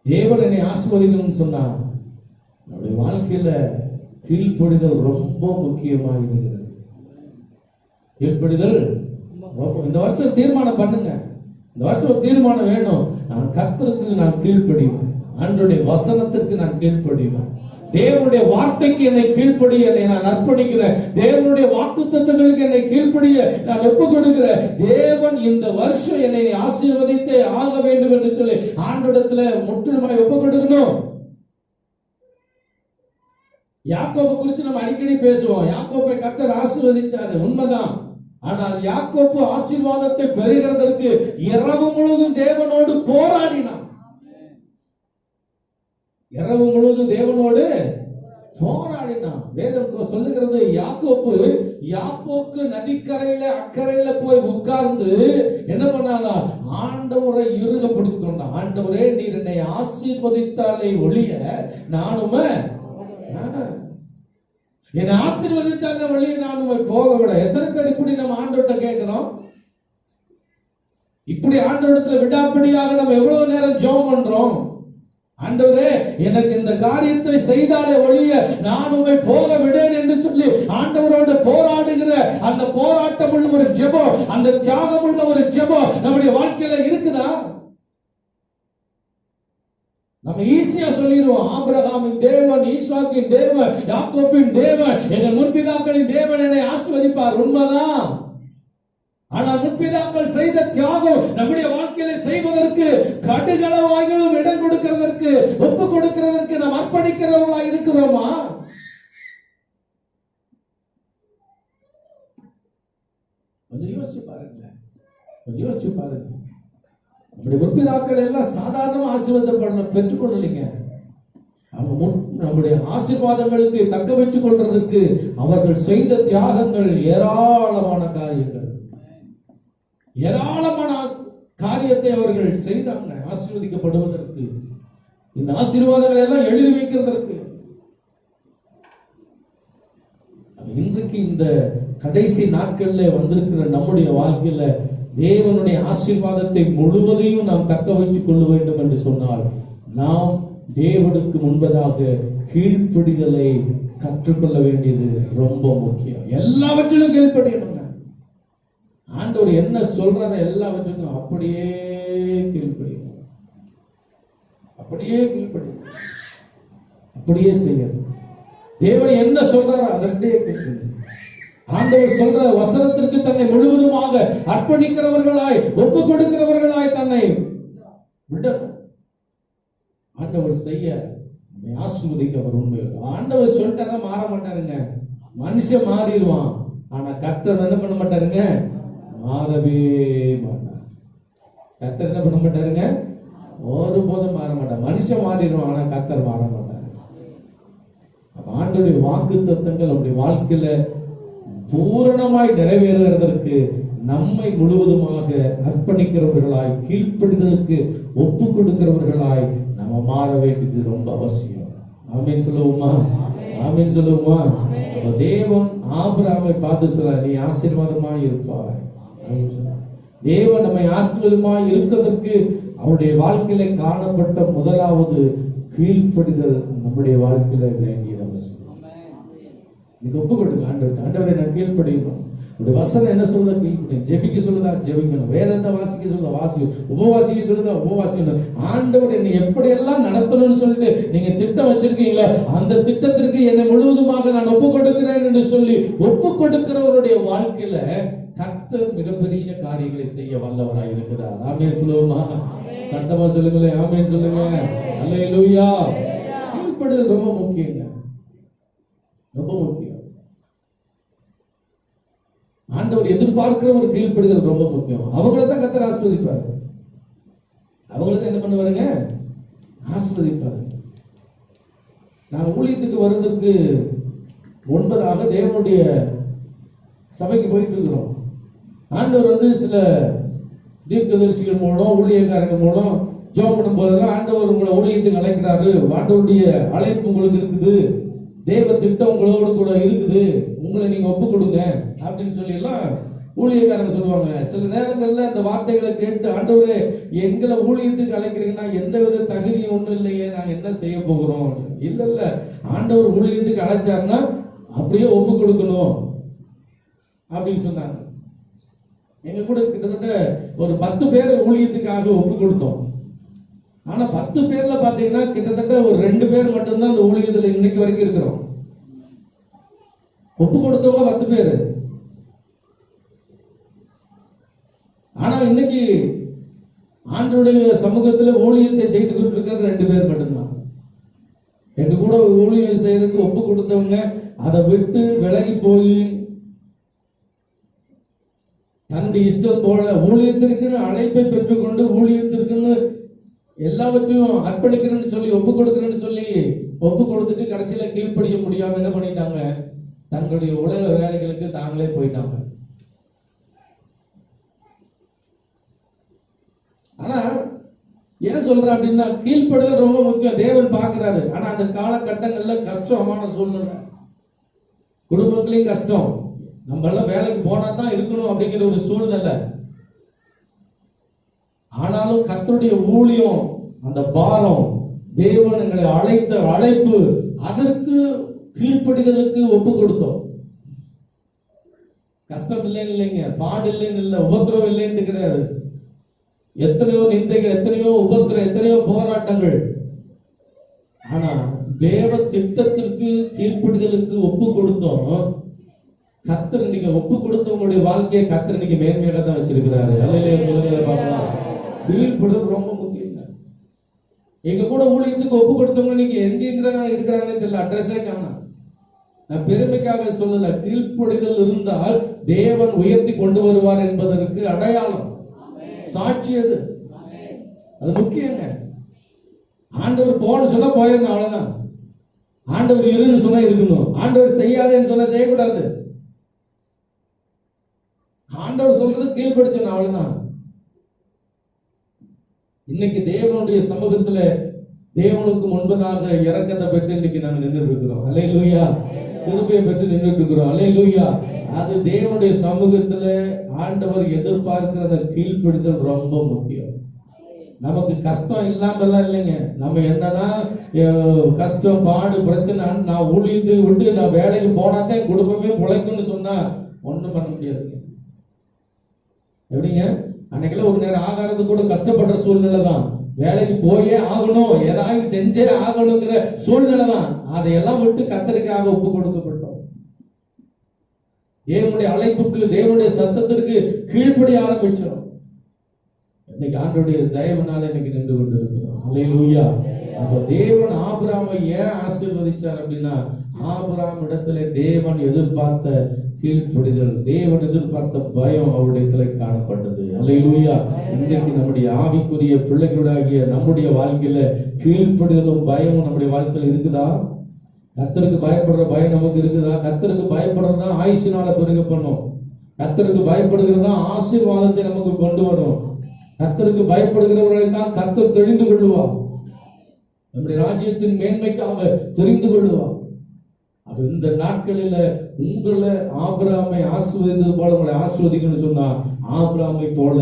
தேவன் என்னை ஆசீர்வதிக்கணும்னு சொன்னா நம்முடைய வாழ்க்கையில கீழ்ப்படிதல் ரொம்ப முக்கியமாக இருக்கிறது. கீழ்ப்படிதல் இந்த வருஷம் தீர்மானம் பண்ணுங்க. இந்த வருஷம் ஒரு தீர்மானம் வேணும். நான் கர்த்தருக்கு நான் கீழ்ப்படிவேன், ஆண்டவருடைய வசனத்திற்கு நான் கீழ்ப்படிவேன், தேவனுடைய வார்த்தைக்கு என்னை கீழ்ப்படிய என்னை நான் அர்ப்பணிக்கிறேன், தேவனுடைய வாக்குத்தத்தங்களுக்கு என்னை கீழ்ப்படிய நான் ஒப்புக் கொடுக்கிறேன். தேவன் இந்த வருஷம் என்னை ஆசீர்வதித்தே ஆக வேண்டும் என்று சொல்லி ஆண்டவரிடத்துல முற்றிலுமாய் ஒப்புக் கொடுக்கணும். யாக்கோபு குறித்து நம்ம அடிக்கடி பேசுவோம். யாக்கோபை கர்த்தர் ஆசீர்வதிச்சாரு, உண்மைதான். ஆனால் யாக்கோபு ஆசீர்வாதத்தை பெறுகிறதற்கு இரவு முழுவதும் தேவனோடு போராடினான். இரவு முழுவதும் தேவனோடு போராடினான். வேதம் சொல்லுகிறது, யாக்கோப்பு நதிக்கரையில அக்கறையில போய் உட்கார்ந்து என்ன பண்ணானா, ஆண்டவரை இறுக பிடிச்சு கொண்டான். ஆண்டவரே, நீர் என்னை ஆசீர்வதித்தாலே ஒழிய நானும் என்னை ஆசீர்வதித்தாலே ஒழிய நானும் போக விட. எத்தனை பேர் இப்படி நம்ம ஆண்டவர்கிட்ட கேட்கிறோம்? இப்படி ஆண்டவரிடத்துல விடாப்பிடியாக நம்ம எவ்வளவு நேரம் ஜெபம் பண்றோம்? ஆண்டவரே, எனக்கு இந்த காரியத்தை செய்தாலே ஒழிய நான் உம்மை போக விடேன் என்று சொல்லி ஆண்டவரோடு போராடுகிற அந்த போராட்டம் உள்ள ஒரு ஜெபம், அந்த தியாகம் உள்ள ஒரு ஜெபம் நம்முடைய வாழ்க்கையில இருக்குதா? நம்ம ஈஸியா சொல்லிடுவோம், ஆபிரகாமின் தேவன், ஈசாக்கின் தேவன், யாக்கோபின் தேவன், எங்கள் முற்பிதாக்களின் தேவன் என்னை ஆசீர்வதிப்பார். உண்மைதான். ஆனால் முற்பிதாக்கள் செய்த தியாகம் நம்முடைய வாழ்க்கையில செய்வதற்கு, கடுகளவாயிலும் இடம் கொடுக்கிறதற்கு, ஒப்பு கொடுக்கிறதற்கு நாம் அர்ப்பணிக்கிறவர்களா இருக்கிறோமா? யோசிச்சு பாருங்க. அப்படி முற்பிதாக்கள் எல்லாம் சாதாரண ஆசீர்வாதத்தை பெற்றுக்கொள்ளலைங்க. அவங்க நம்முடைய ஆசீர்வாதங்களுக்கு தக்க வச்சுக் கொள்றதுக்கு அவர்கள் செய்த தியாகங்கள் ஏராளமான காரியங்கள், ஏராளமான காரியத்தை அவர்கள் செய்தாங்க ஆசீர்வதிக்கப்படுவதற்கு, இந்த ஆசீர்வாதங்களை எல்லாம் எழுதி வைக்கிறதற்கு. இன்றைக்கு இந்த கடைசி நாட்கள்ல வந்திருக்கிற நம்முடைய வாழ்க்கையில தேவனுடைய ஆசீர்வாதத்தை முழுவதையும் நாம் தக்க வைத்துக் கொள்ள வேண்டும் என்று சொன்னால் நாம் தேவனுக்கு முன்பதாக கீழ்ப்படிதலை கற்றுக்கொள்ள வேண்டியது ரொம்ப முக்கியம். எல்லாவற்றிலும் கீழ்ப்படியணுங்க. ஆண்டவர் என்ன சொல்றார எல்லாவற்றுக்கும் அப்படியே கீழ்ப்படியணும், அப்படியே கீழ்ப்படியணும், அப்படியே செய்யணும். தேவன் என்ன சொல்றாரோ அதற்கே கேட்கணும். ஆண்டவர் சொல்ற வசனத்திற்கு தன்னை முழுவதுமாக அர்ப்பணிக்கிறவர்களாய், ஒப்பு கொடுக்கிறவர்களாய் தன்னை விடணும். ஆண்டவர் செய்ய ஆசீர்வதிக்க அவர் உண்மை. ஆண்டவர் சொல்லிட்டாரா மாற மாட்டாருங்க. மனுஷன் மாறிடுவான், ஆனா கர்த்தர் என்ன பண்ண மாட்டாருங்க, மாறவே மாட்டார். கர்த்தர் என்ன பண்ண மாட்டாருங்க, ஒருபோதும் மாற மாட்டார். மனுஷன் மாறிடுவான், ஆனா கர்த்தர் மாற மாட்டார். ஆண்டவருடைய வாக்கு தத்தங்கள் நம்முடைய வாழ்க்கையில பூரணமாய் நிறைவேறுவதற்கு நம்மை முழுவதுமாக அர்ப்பணிக்கிறவர்களாய், கீழ்ப்படிதலுக்கு ஒப்பு கொடுக்கிறவர்களாய் நம்ம மாற வேண்டியது ரொம்ப அவசியம். ஆமென் சொல்லுவோமா? ஆமென் சொல்லுவோமா? தேவன் ஆபிரகாமை பார்த்து சொல்றார், நீ ஆசீர்வாதமாய் இருப்பாய். தேவன் நம்மை ஆசீர்வாதமாய் இருக்கிறதற்கு அவருடைய வாழ்க்கையில காணப்பட்ட முதலாவது கீழ்ப்படிதல் நம்முடைய வாழ்க்கையில வேண்டியது அவசியம். நீங்க ஒப்பு கொடுங்க ஆண்டவர். ஆண்டவரை நான் கீழ்ப்படியணும். வசனம் என்ன சொல்லுதா கீழ்ப்படியும், ஜெபிக்க சொல்லுதா ஜெபிக்கணும், வேதத்தை வாசிக்க சொல்லுதா வாசிக்கணும், உபவாசிக்க சொல்லுதா உபவாசிக்கணும். ஆண்டவர் என்னை எப்படி எல்லாம் நடத்தணும்னு சொல்லிட்டு நீங்க திட்டம் வச்சிருக்கீங்களோ அந்த திட்டத்திற்கு என்னை முழுவதுமாக நான் ஒப்பு கொடுக்கிறேன் என்று சொல்லி ஒப்பு கொடுக்கிறவருடைய வாழ்க்கையில கர்த்தர் மிகப்பெரிய காரியங்களை செய்ய வல்லவராய் இருக்கிறார். ஆமென் சொல்லுவோமா? சத்தமா சொல்லுங்களேன், ஆமென் சொல்லுங்க. அல்லேலூயா. கீழ்ப்படிதல் ரொம்ப முக்கியங்க, ரொம்ப முக்கியம். ஆண்டவர் எதிர்பார்க்கிற ஒரு கீழ்ப்படிதல் ரொம்ப முக்கியம். அவங்கள தான் கர்த்தர் ஆசீர்வதிப்பார். அவங்களுக்கு என்ன பண்ணுவாருங்க, ஆசீர்வதிப்பார். நான் ஊழியத்துக்கு வர்றதுக்கு முன்பதாக தேவனுடைய சபைக்கு போயிட்டு இருக்கிறோம். ஆண்டவர் சில தீர்க்கதரிசிகள் மூலம், ஊழியக்காரங்க மூலம் ஜெபம் பண்ணும் போதெல்லாம் ஆண்டவர் உங்களை ஊழியத்துக்கு அழைக்கிறாரு, ஆண்டவருடைய அழைப்பு உங்களுக்கு இருக்குது, தேவ திட்டம் உங்களோடு கூட இருக்குது, உங்களை நீங்க ஒப்பு கொடுங்க அப்படின்னு சொல்லி எல்லாம் ஊழியக்காரங்க சொல்லுவாங்க. சில நேரங்கள்ல அந்த வார்த்தைகளை கேட்டு, ஆண்டவரே எங்களை ஊழியத்துக்கு அழைக்கிறீங்கன்னா எந்த வித தகுதியும் ஒண்ணும் இல்லையே, நாங்க என்ன செய்ய போகிறோம்? இல்ல, ஆண்டவர் ஊழியத்துக்கு அழைச்சாருன்னா அப்படியே ஒப்பு கொடுக்கணும் அப்படின்னு சொன்னாங்க. எங்க கூட கிட்டத்தட்ட ஒரு 10 பேர் ஊழியத்துக்காக ஒப்பு கொடுத்தோம். ஆனா 10 பேர்ல பாத்தீங்கன்னா கிட்டத்தட்ட ஒரு 2 பேர் மட்டும்தான் அந்த ஊழியத்துல இன்னைக்கு வரைக்கும் இருக்கிறோம். ஒப்பு கொடுத்தவங்க 10 பேர். ஆனா இன்னைக்கு ஆண்டவருடைய சமூகத்துல ஊழியத்தை செய்து கொண்டிருக்கிறது 2 பேர் மட்டும்தான். எங்க கூட ஊழியம் செய்யறதுக்கு ஒப்பு கொடுத்தவங்க அதை விட்டு விலகி போய் தன்னுடைய இஷ்டம் போல ஊழியத்திற்குன்னு அழைப்பை பெற்றுக்கொண்டு ஊழியத்திற்குன்னு எல்லாவற்றையும் அர்ப்பணிக்கிறேன்னு சொல்லி ஒப்பு கொடுக்கிறேன்னு சொல்லி ஒப்பு கொடுத்துட்டு கடைசியில கீழ்ப்படிய முடியாம என்ன பண்ணிட்டாங்க, தங்களுடைய உலக வேலைகளுக்கு தாங்களே போயிட்டாங்க. ஆனா ஏன் சொல்றேன் அப்படின்னா, கீழ்ப்படுதல் ரொம்ப முக்கியம். தேவன் பார்க்கிறாரு. ஆனா அந்த காலகட்டங்கள்ல கஷ்டமான சூழ்நிலை, குடும்பத்திலையும் கஷ்டம், நம்ம எல்லாம் வேலைக்கு போனா தான் இருக்கணும் அப்படிங்கிற ஒரு சூழ்நிலை. ஆனாலும் கர்த்தருடைய ஊழியம், அந்த பாரம், தேவன் எங்களை அழைத்த அழைப்பு, அதற்கு கீழ்ப்படிதலுக்கு ஒப்பு கொடுத்தோம். கஷ்டம் இல்லைன்னு இல்லைங்க, பாடு இல்லைன்னு இல்லை, உபத்திரம் இல்லைன்னு கிடையாது. எத்தனையோ நிந்தைகள், எத்தனையோ உபத்திரம், எத்தனையோ போராட்டங்கள். ஆனா தேவ திட்டத்திற்கு கீழ்ப்படிதலுக்கு ஒப்பு கொடுத்தோம். கர்த்தர் இன்னைக்கு ஒப்பு கொடுத்தவங்களுடைய வாழ்க்கையை கர்த்தர் இன்னைக்கு மேன்மையாக தான் வச்சிருக்கிறாரு. அல்லேலூயா சொல்லுங்க பார்க்கலாம். கீழ்ப்படிதல் ரொம்ப முக்கியம். எங்க கூட ஊழியத்துக்கு ஒப்பு கொடுத்தவங்க இன்னைக்கு எங்க இருக்கிறாங்கன்னு தெரியல, அட்ரஸே காணோம். நான் பெருமைக்காக சொல்லல, கீழ்ப்படிதல் இருந்தால் தேவன் உயர்த்தி கொண்டு வருவார் என்பதற்கு அடையாளம். சாட்சி அது. அது முக்கியங்க. ஆண்டவர் போன்னு சொன்னா போயிடணும், அவ்வளவுதான். ஆண்டவர் இருன்னு சொன்னா இருக்கணும், ஆண்டவர் செய்யாதேன்னு சொன்னா செய்யக்கூடாது. ஆண்டவர் சொல்றது கீழ்படுத்தணும், அவ்வளவுதான். இன்னைக்கு தேவனுடைய சமூகத்துல தேவனுக்கு முன்பதாக இரக்கத்தை பெற்று இன்னைக்கு நாங்க நின்றுட்டு இருக்கிறோம். அல்லேலூயா. கிருபையை பெற்று நின்றுட்டு இருக்கிறோம். அல்லேலூயா. அது தேவனுடைய சமூகத்துல ஆண்டவர் எதிர்பார்க்கிறத கீழ்ப்படுத்தல் ரொம்ப முக்கியம். நமக்கு கஷ்டம் இல்லாம எல்லாம் இல்லைங்க. நம்ம என்னதான் கஷ்டம் பாடு பிரச்சனை, நான் ஊழியத்தை விட்டு நான் வேலைக்கு போனாதான் குடும்பமே பிழைக்கும்னு சொன்னா ஒண்ணும் பண்ண முடியாது. எப்படிங்க? அன்னைக்கெல்லாம் ஒரு நேரம் ஆகாரத்துக்கு கூட கஷ்டப்படுற சூழ்நிலை தான். வேலைக்கு போயே ஆகணும், ஏதாவது செஞ்சே ஆகணுங்கிற சூழ்நிலை தான். அதையெல்லாம் விட்டு கர்த்தருக்காக ஒப்பு கொடுக்கப்பட்டோம். தேவனுடைய அழைப்புக்கு, தேவனுடைய சத்தத்திற்கு கீழ்ப்படி ஆரம்பிச்சோம். இன்னைக்கு ஆண்டவருடைய தயவுனால இன்னைக்கு நின்று கொண்டிருக்கிறோம். அல்லேலூயா. அப்ப தேவன் ஆபிரகாமை ஏன் ஆசீர்வதிச்சார் அப்படின்னா, ஆபிரகாம் இடத்துல தேவன் எதிர்பார்த்த கீழ்ப்படிதல், தேவன் எதிர்பார்த்த பயம் அவருடைய காணப்பட்டது. அல்லேலூயா. இன்றைக்கு நம்முடைய ஆவிக்குரிய பிள்ளைகளுடைய நம்முடைய வாழ்க்கையில கீழ்ப்படிதலும் பயமும் நம்முடைய வாழ்க்கையில் இருக்குதா? கர்த்தருக்கு பயப்படுற பயம் நமக்கு இருக்குதா? கர்த்தருக்கு பயப்படுறதா ஆயுசினால பெருக பண்ணும். கர்த்தருக்கு பயப்படுகிறதா ஆசீர்வாதத்தை நமக்கு கொண்டு வரும். கர்த்தருக்கு பயப்படுகிறவர்களை தான் கர்த்தர் தெரிந்து கொள்ளுவார். நம்முடைய ராஜ்யத்தின் மேன்மைக்காக தெரிந்து கொள்ளுவார். அது இந்த நாட்களில உங்களை ஆபிரகாமை ஆசீர்வதித்தது போல உங்களை ஆசீர்வதிக்கணும்னு சொன்னா, ஆபிரகாமை போல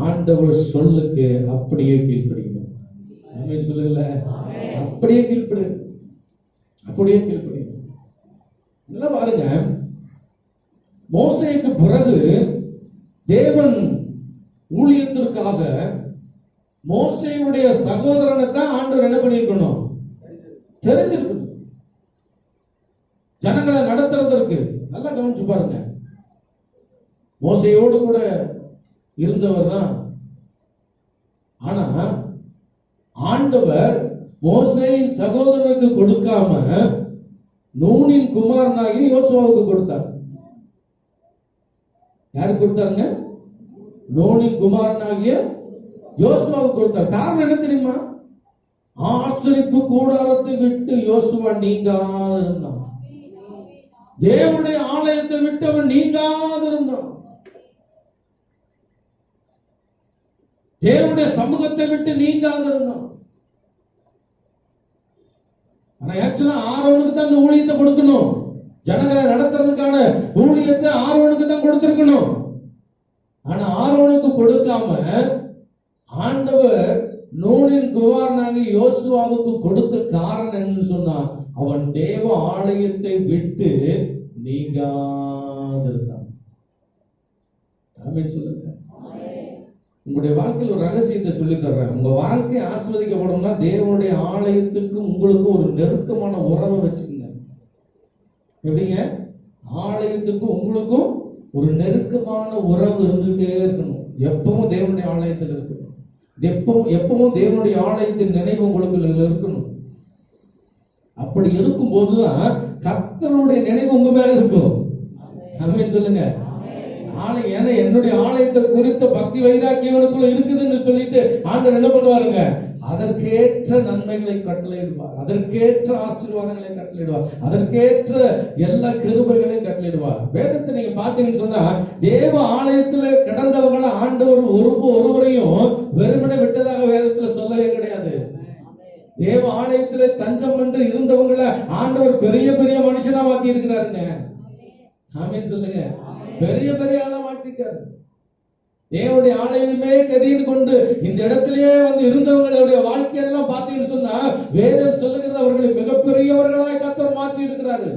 ஆண்டவர் சொல்லுக்கு அப்படியே கீழ்ப்படிக்கணும். ஆமென் சொல்லுங்கள. அப்படியே கீழ்ப்படிக்கணும், அப்படியே கீழ்ப்படிக்கணும். நல்லா பாருங்க, மோசேக்கு பிறகு தேவன் ஊழியத்திற்காக மோசேயுடைய சகோதரனை தான் ஆண்டவர் என்ன பண்ணிருக்கணும்? தெரிஞ்சிருக்கணும். ஜனங்களை நடத்துறதற்கு. நல்லா கவனிச்சு பாருங்க, மோசேயோடு கூட இருந்தவர் தான். ஆனா ஆண்டவர் மோசேயின் சகோதரனுக்கு கொடுக்காம நூனின் குமாரனாகி யோசுவாவுக்கு கொடுத்தார். யாருக்கு கொடுத்தாருங்க? நூனின் குமாரனாகிய யோசுவாவுக்கு கொடுத்தார். காரணம் என்ன தெரியுமா? ஆசரிப்பு கூடாரத்தை விட்டு யோசுவா நீங்காது இருந்தான். தேவனுடைய ஆலயத்தை விட்டு அவன் நீங்காது இருந்தான். தேவனுடைய சமூகத்தை விட்டு நீங்காது இருந்தான். ஆனா ஆக்சுவலா ஆரோனுக்கு தான் இந்த ஊழியத்தை கொடுக்கணும். ஜனங்களை நடத்துறதுக்கான ஊழியத்தை ஆரோனுக்கு தான் கொடுத்திருக்கணும். ஆனா ஆரோனுக்கு கொடுக்காம ஆண்டவர் நூனின் குமாரனாகி யோசுவாவுக்கு கொடுத்த காரணம் என்னன்னு சொன்னா, அவன் தேவ ஆலயத்தை விட்டு நீங்காதிருந்தான். ஆமென் சொல்லுங்க. உங்களுடைய வாழ்க்கையில் ஒரு ரகசியத்தை சொல்லி தர்றேன். உங்க வாழ்க்கை ஆசீர்வதிக்கப்படணும்னா தேவனுடைய ஆலயத்துக்கு உங்களுக்கு ஒரு நெருக்கமான உறவை வச்சுக்கோங்க. எப்படிங்க? ஆலயத்துக்கு உங்களுக்கும் ஒரு நெருக்கமான உறவு இருந்துட்டே இருக்கணும். எப்பவும் தேவனுடைய ஆலயத்தில் இருக்கணும். எப்பவும் தேவனுடைய ஆலயத்தின் நினைவு உங்களுக்கு இருக்கணும். அப்படி இருக்கும் போதுதான் கர்த்தருடைய நினைவு உங்க மேல இருக்கும். ஆமென் சொல்லுங்க. ஏன்னா என்னுடைய ஆலயத்தை குறித்த பக்தி வைராக்கியவனுக்குள்ள இருக்குதுன்னு சொல்லிட்டு ஆண்டவர் என்ன பண்ணுவாருங்க? அதற்கேற்ற நன்மைகளை கட்டளையிடுவார், அதற்கேற்ற ஆசீர்வாதங்களை கட்டளையிடுவார், அதற்கேற்ற எல்லா கிருபைகளையும் கட்டளையிடுவார். வேதத்தை நீங்க பாத்தீங்கன்னு சொன்னா, தேவ ஆலயத்துல கிடந்தவங்களை ஆண்டவர் ஒருவரையும் வெறுமனே விட்டதாக வேதத்துல சொல்லவே கிடையாது. தேவ ஆலயத்துல தஞ்சம் என்று இருந்தவங்களை ஆண்டவர் பெரிய பெரிய மனுஷனா மாத்தி இருக்கிறாருங்க. ஆமென் சொல்லுங்க. பெரிய பெரிய ஆளா மாத்திட்டாரு. தேவனுடைய ஆலயமே கதின்னு கொண்டு இந்த இடத்திலேயே வந்து இருந்தவங்களுடைய வாழ்க்கையெல்லாம் பார்த்தீங்கன்னு சொன்னா, வேதம் சொல்லுகிறது அவர்களை மிகப்பெரியவர்களாய் கர்த்தர் மாற்றி இருக்கிறாரு.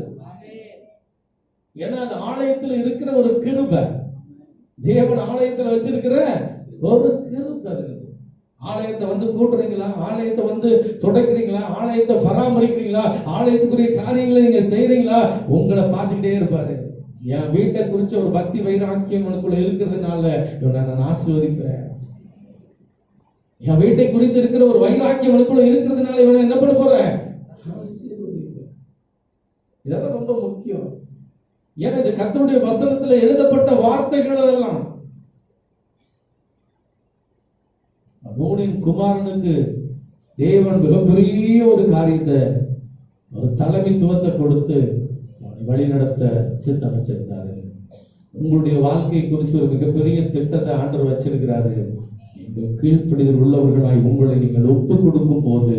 ஏன்னா அந்த ஆலயத்தில் இருக்கிற ஒரு கிருபை, தேவன் ஆலயத்தில் வச்சிருக்கிற ஒரு கிருபை இருக்குது. ஆலயத்தை வந்து கூட்டுறீங்களா? ஆலயத்தை வந்து தொடக்கிறீங்களா? ஆலயத்தை பராமரிக்கிறீங்களா? ஆலயத்துக்குரிய காரியங்களை நீங்க செய்றீங்களா? உங்களை பார்த்துக்கிட்டே இருப்பாரு. என் வீட்டை குறிச்ச ஒரு பக்தி வைராக்கியம் உனக்குள்ள இருக்கிறதுனால இவனை நான் ஆசீர்வதிப்பேன். என் வீட்டை குறித்து இருக்கிற ஒரு வைராக்கியம் உனக்குள்ள இருக்கிறதுனால இவனை என்ன பண்ண போறேன்? ஆசீர்வதிப்பேன். இதெல்லாம் ரொம்ப முக்கியம். ஏன்னா இது கர்த்தருடைய வசனத்துல எழுதப்பட்ட வார்த்தைகள். அதெல்லாம் நூனின் குமாரனுக்கு தேவன் மிகப்பெரிய ஒரு காரியத்தை, ஒரு தலைமைத்துவத்தை கொடுத்து வழி நடத்த சித்தம் வச்சிருந்தாரு. உங்களுடைய வாழ்க்கை குறித்து ஒரு மிகப்பெரிய திட்டத்தை ஆண்டவர் வச்சிருக்கிறாரு. நீங்கள் கீழ்ப்படிதல் உள்ளவர்களாய் உங்களை நீங்கள் ஒப்பு கொடுக்கும் போது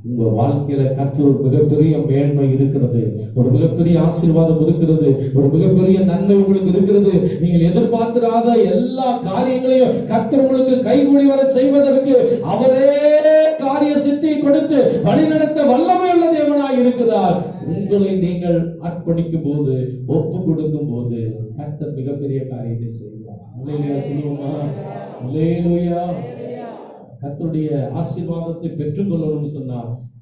உங்க வாழ்க்கையில கர்த்தர் ஒரு மிகப்பெரிய மேன்மை இருக்கிறது, ஒரு மிகப்பெரிய ஆசீர்வாதம் இருக்கிறது, ஒரு மிகப்பெரிய நன்மை உங்களுக்கு இருக்கிறது. நீங்கள் எதிர்பார்த்திராத எல்லா காரியங்களையும் கர்த்தர் உங்களுக்கு கைகூடி வர செய்வதற்கு அவரே காரிய சித்தி கொடுத்து வழிநடத்த வல்லமை உள்ள தேவனாய் இருக்கிறார். உங்களை நீங்கள் அர்ப்பணிக்கும் போது, ஒப்பு கொடுக்கும் போது கர்த்தர் மிகப்பெரிய காரியத்தை செய்வார். அல்லேலூயா சொல்லுவோமா? அல்லேலூயா. கர்த்தருடைய ஆசீர்வாதத்தை பெற்றுக்கொள்ளணும்னு சொன்னா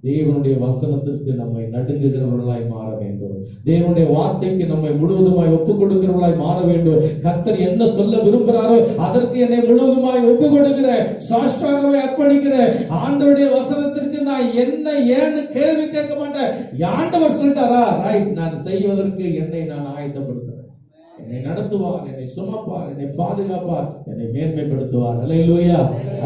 தேவனுடைய வசனத்திற்கு நம்மை நடுங்குகிறவர்களாய் மாற வேண்டும். தேவனுடைய வார்த்தைக்கு நம்மை முழுவதுமாய் ஒப்புக் கொடுக்கிறவர்களாய் மாற வேண்டும். கர்த்தர் என்ன சொல்ல விரும்புகிறாரோ அதற்கு என்னை முழுவதுமாய் ஒப்புக் கொடுக்கிறேன், சாஷ்டாங்கமே அர்ப்பணிக்கிறேன். ஆண்டவருடைய வசனத்திற்கு நான் என்ன ஏன்னு கேள்வி கேட்க மாட்டேன். ஆண்டவர் சொல்லிட்டாரா, ரைட், நான் செய்வதற்கு என்னை நான் ஆயத்தப்படுத்துறேன். என்னை நடத்துவார், என்னை சுமப்பார், என்னை பாதுகாப்பார், என்னை மேன்மைப்படுத்துவார். அல்லேலூயா.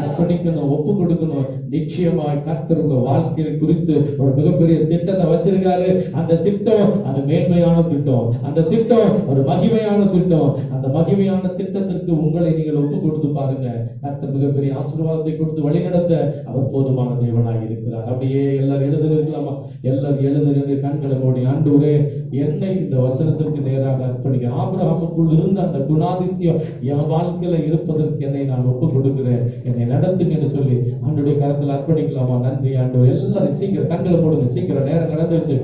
அர்ப்பணிக்கணும், ஒப்பு கொடுக்கணும். நிச்சயமாய் கர்த்தர் உங்க வாழ்க்கையை குறித்து ஒரு மிகப்பெரிய திட்டத்தை வச்சிருக்காரு. அந்த திட்டம் அது மேன்மையான திட்டம், அந்த திட்டம் ஒரு மகிமையான திட்டம். அந்த மகிமையான திட்டத்திற்கு உங்களை நீங்கள் ஒப்பு கொடுத்து பாருங்க. கர்த்தர் மிகப்பெரிய ஆசீர்வாதத்தை கொடுத்து வழிநடத்த அவர் போதுமான தேவனாய் இருக்கிறார். அப்படியே எல்லாரும் எழுதுகிறாமா? எல்லாரும் எழுதுகிறது கண்களை மூடி. ஆண்டவரே, என்னை இந்த வசனத்திற்கு நேராக அர்ப்பணிக்க, ஆபிரகாமுக்குள் இருந்த அந்த குணாதிசயம் என் வாழ்க்கையில இருப்பதற்கு என்னை நான் ஒப்பு கொடுக்கிறேன், என்னை நடத்துங்கன்னு சொல்லி ஆண்டவருடைய கரத்தில் அர்ப்பணிக்கலாமா? நன்றி ஆண்டவர். எல்லாரும் சீக்கிரம் கண்களை மூடுங்க, சீக்கிரம் நேரம் நடந்துருச்சு.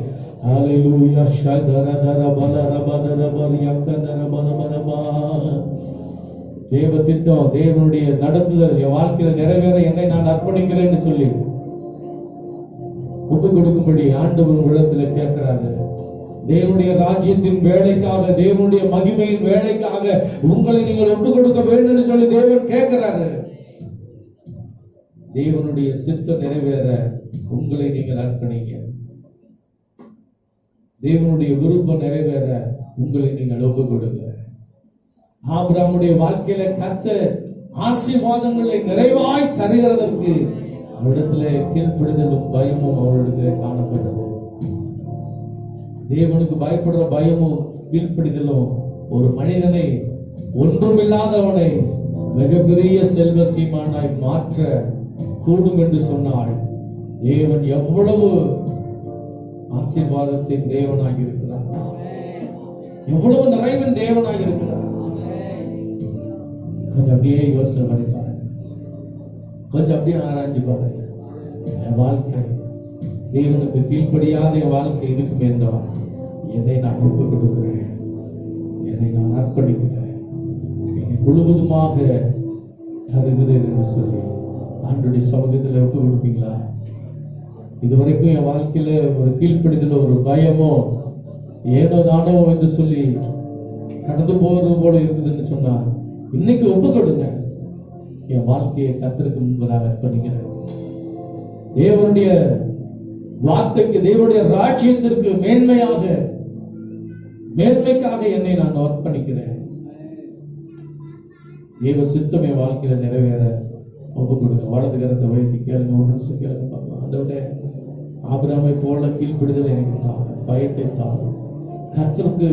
ஹல்லேலூயா. தேவ திட்டம், தேவனுடைய நடத்துதல் என் வாழ்க்கையில நிறைவேற என்னை நான் அர்ப்பணிக்கிறேன்னு சொல்லி ஒப்பு கொடுக்கும்படி ஆண்டவர் உங்களிடத்துல கேட்கிறாங்க. தேவனுடைய ராஜ்யத்தின் வேலைக்காக, தேவனுடைய மகிமையின் வேலைக்காக உங்களை நீங்கள் ஒப்பு கொடுக்க வேண்டும் சொல்லி தேவன் கேட்கிறாரு. தேவனுடைய சித்தம் நிறைவேற உங்களை நீங்கள் அர்ப்பணிங்க. தேவனுடைய விருப்பம் நிறைவேற உங்களை நீங்கள் ஒப்பு கொடுங்க. ஆபிரகாமுடைய வாழ்க்கையில கர்த்தர் ஆசீர்வாதங்களை நிறைவாய் தருகிறதற்கு அவரிடத்துல கீழ்ப்படிதலும் பயமும் அவரிடத்துல காணப்பட்டது. தேவனுக்கு பயப்படுற பயமும் கீழ்ப்படிதலும் ஒரு மனிதனை, ஒன்றுமில்லாதவனை மிகப்பெரிய செல்வ சீமானாய் மாற்ற கூடும் என்று சொன்னால் தேவன் எவ்வளவு ஆசீர்வாதத்தின் தேவனாக இருக்கிறார், எவ்வளவு நிறைவின் தேவனாக இருக்கிறார். கொஞ்சம் அப்படியே யோசனை பண்ணி பாருங்க, கொஞ்சம் அப்படியே ஆராய்ச்சி பாருங்க. என் வாழ்க்கை தேவனுக்கு கீழ்ப்படியாத என் வாழ்க்கை இருக்கும் என்றால் என்னை நான் ஒப்புக் கொடுக்கிறேன், என்னை நான் அர்ப்பணிக்கிறேன், என்னை முழுவதுமாக தருகிறேன் என்று சொல்லி ஆண்டவருடைய சமூகத்தில் ஒப்புக் கொடுப்பீங்களா? இதுவரைக்கும் என் வாழ்க்கையில ஒரு கீழ்ப்படிதல், ஒரு பயமோ ஏனோ தானோ என்று சொல்லி கடந்து போறது போல இருக்குதுன்னு சொன்னா இன்னைக்கு ஒப்புக் கொடுங்க. என் வாழ்க்கையை கர்த்தருக்கு முன்பதாக அர்ப்பணிக்கிறேன். தேவனுடைய வார்த்தைக்கு, தேவனுடைய ராஜ்யத்திற்கு மேன்மைக்காக என்னை நான் அர்ப்பணிக்கிறேன். தேவ சித்தம் என் வாழ்க்கையில நிறைவேற ஒப்பு கொடுங்க. வலது கரத்தை வைத்து கேளுங்க, ஒரு நிமிஷம் கேளுங்க பார்க்கலாம். அதோட ஆபிரகாமை போல கீழ்ப்படிதல் எனக்கு தான், பயத்தை தான். கர்த்தருக்கு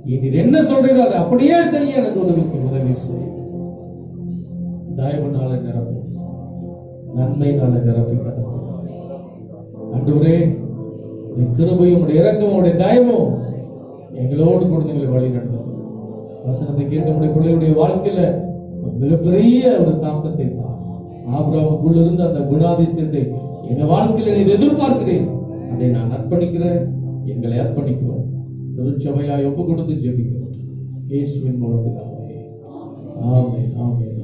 நீர் என்ன சொல்றீங்களோ அதை அப்படியே செய்ய எனக்கு உதவி செய்ய. தயவுனால நிரப்பி, நன்மையினால நிரப்பி கடந்து ஆண்டவரே, கிருபையும் இரக்கமும் தயமும் எங்களோடு கூட எங்களை வழி நடத்தும். வசனத்தை கேட்ட நம்முடைய பிள்ளைகளுடைய வாழ்க்கையில மிகப்பெரிய ஒரு தாக்கத்தை தான். ஆபிரகாமுக்குள் இருந்த அந்த குணாதிசயத்தை எங்க வாழ்க்கையில நீ எதிர்பார்க்கிறேன், அதை நான் அர்ப்பணிக்கிறேன், எங்களை அர்ப்பணிக்கிறோம். திருச்சபையாய் ஒப்பு கொடுத்து ஜெபிக்கிறோம். இயேசுவின் மூலம் பிதாவே. ஆமென், ஆமென்.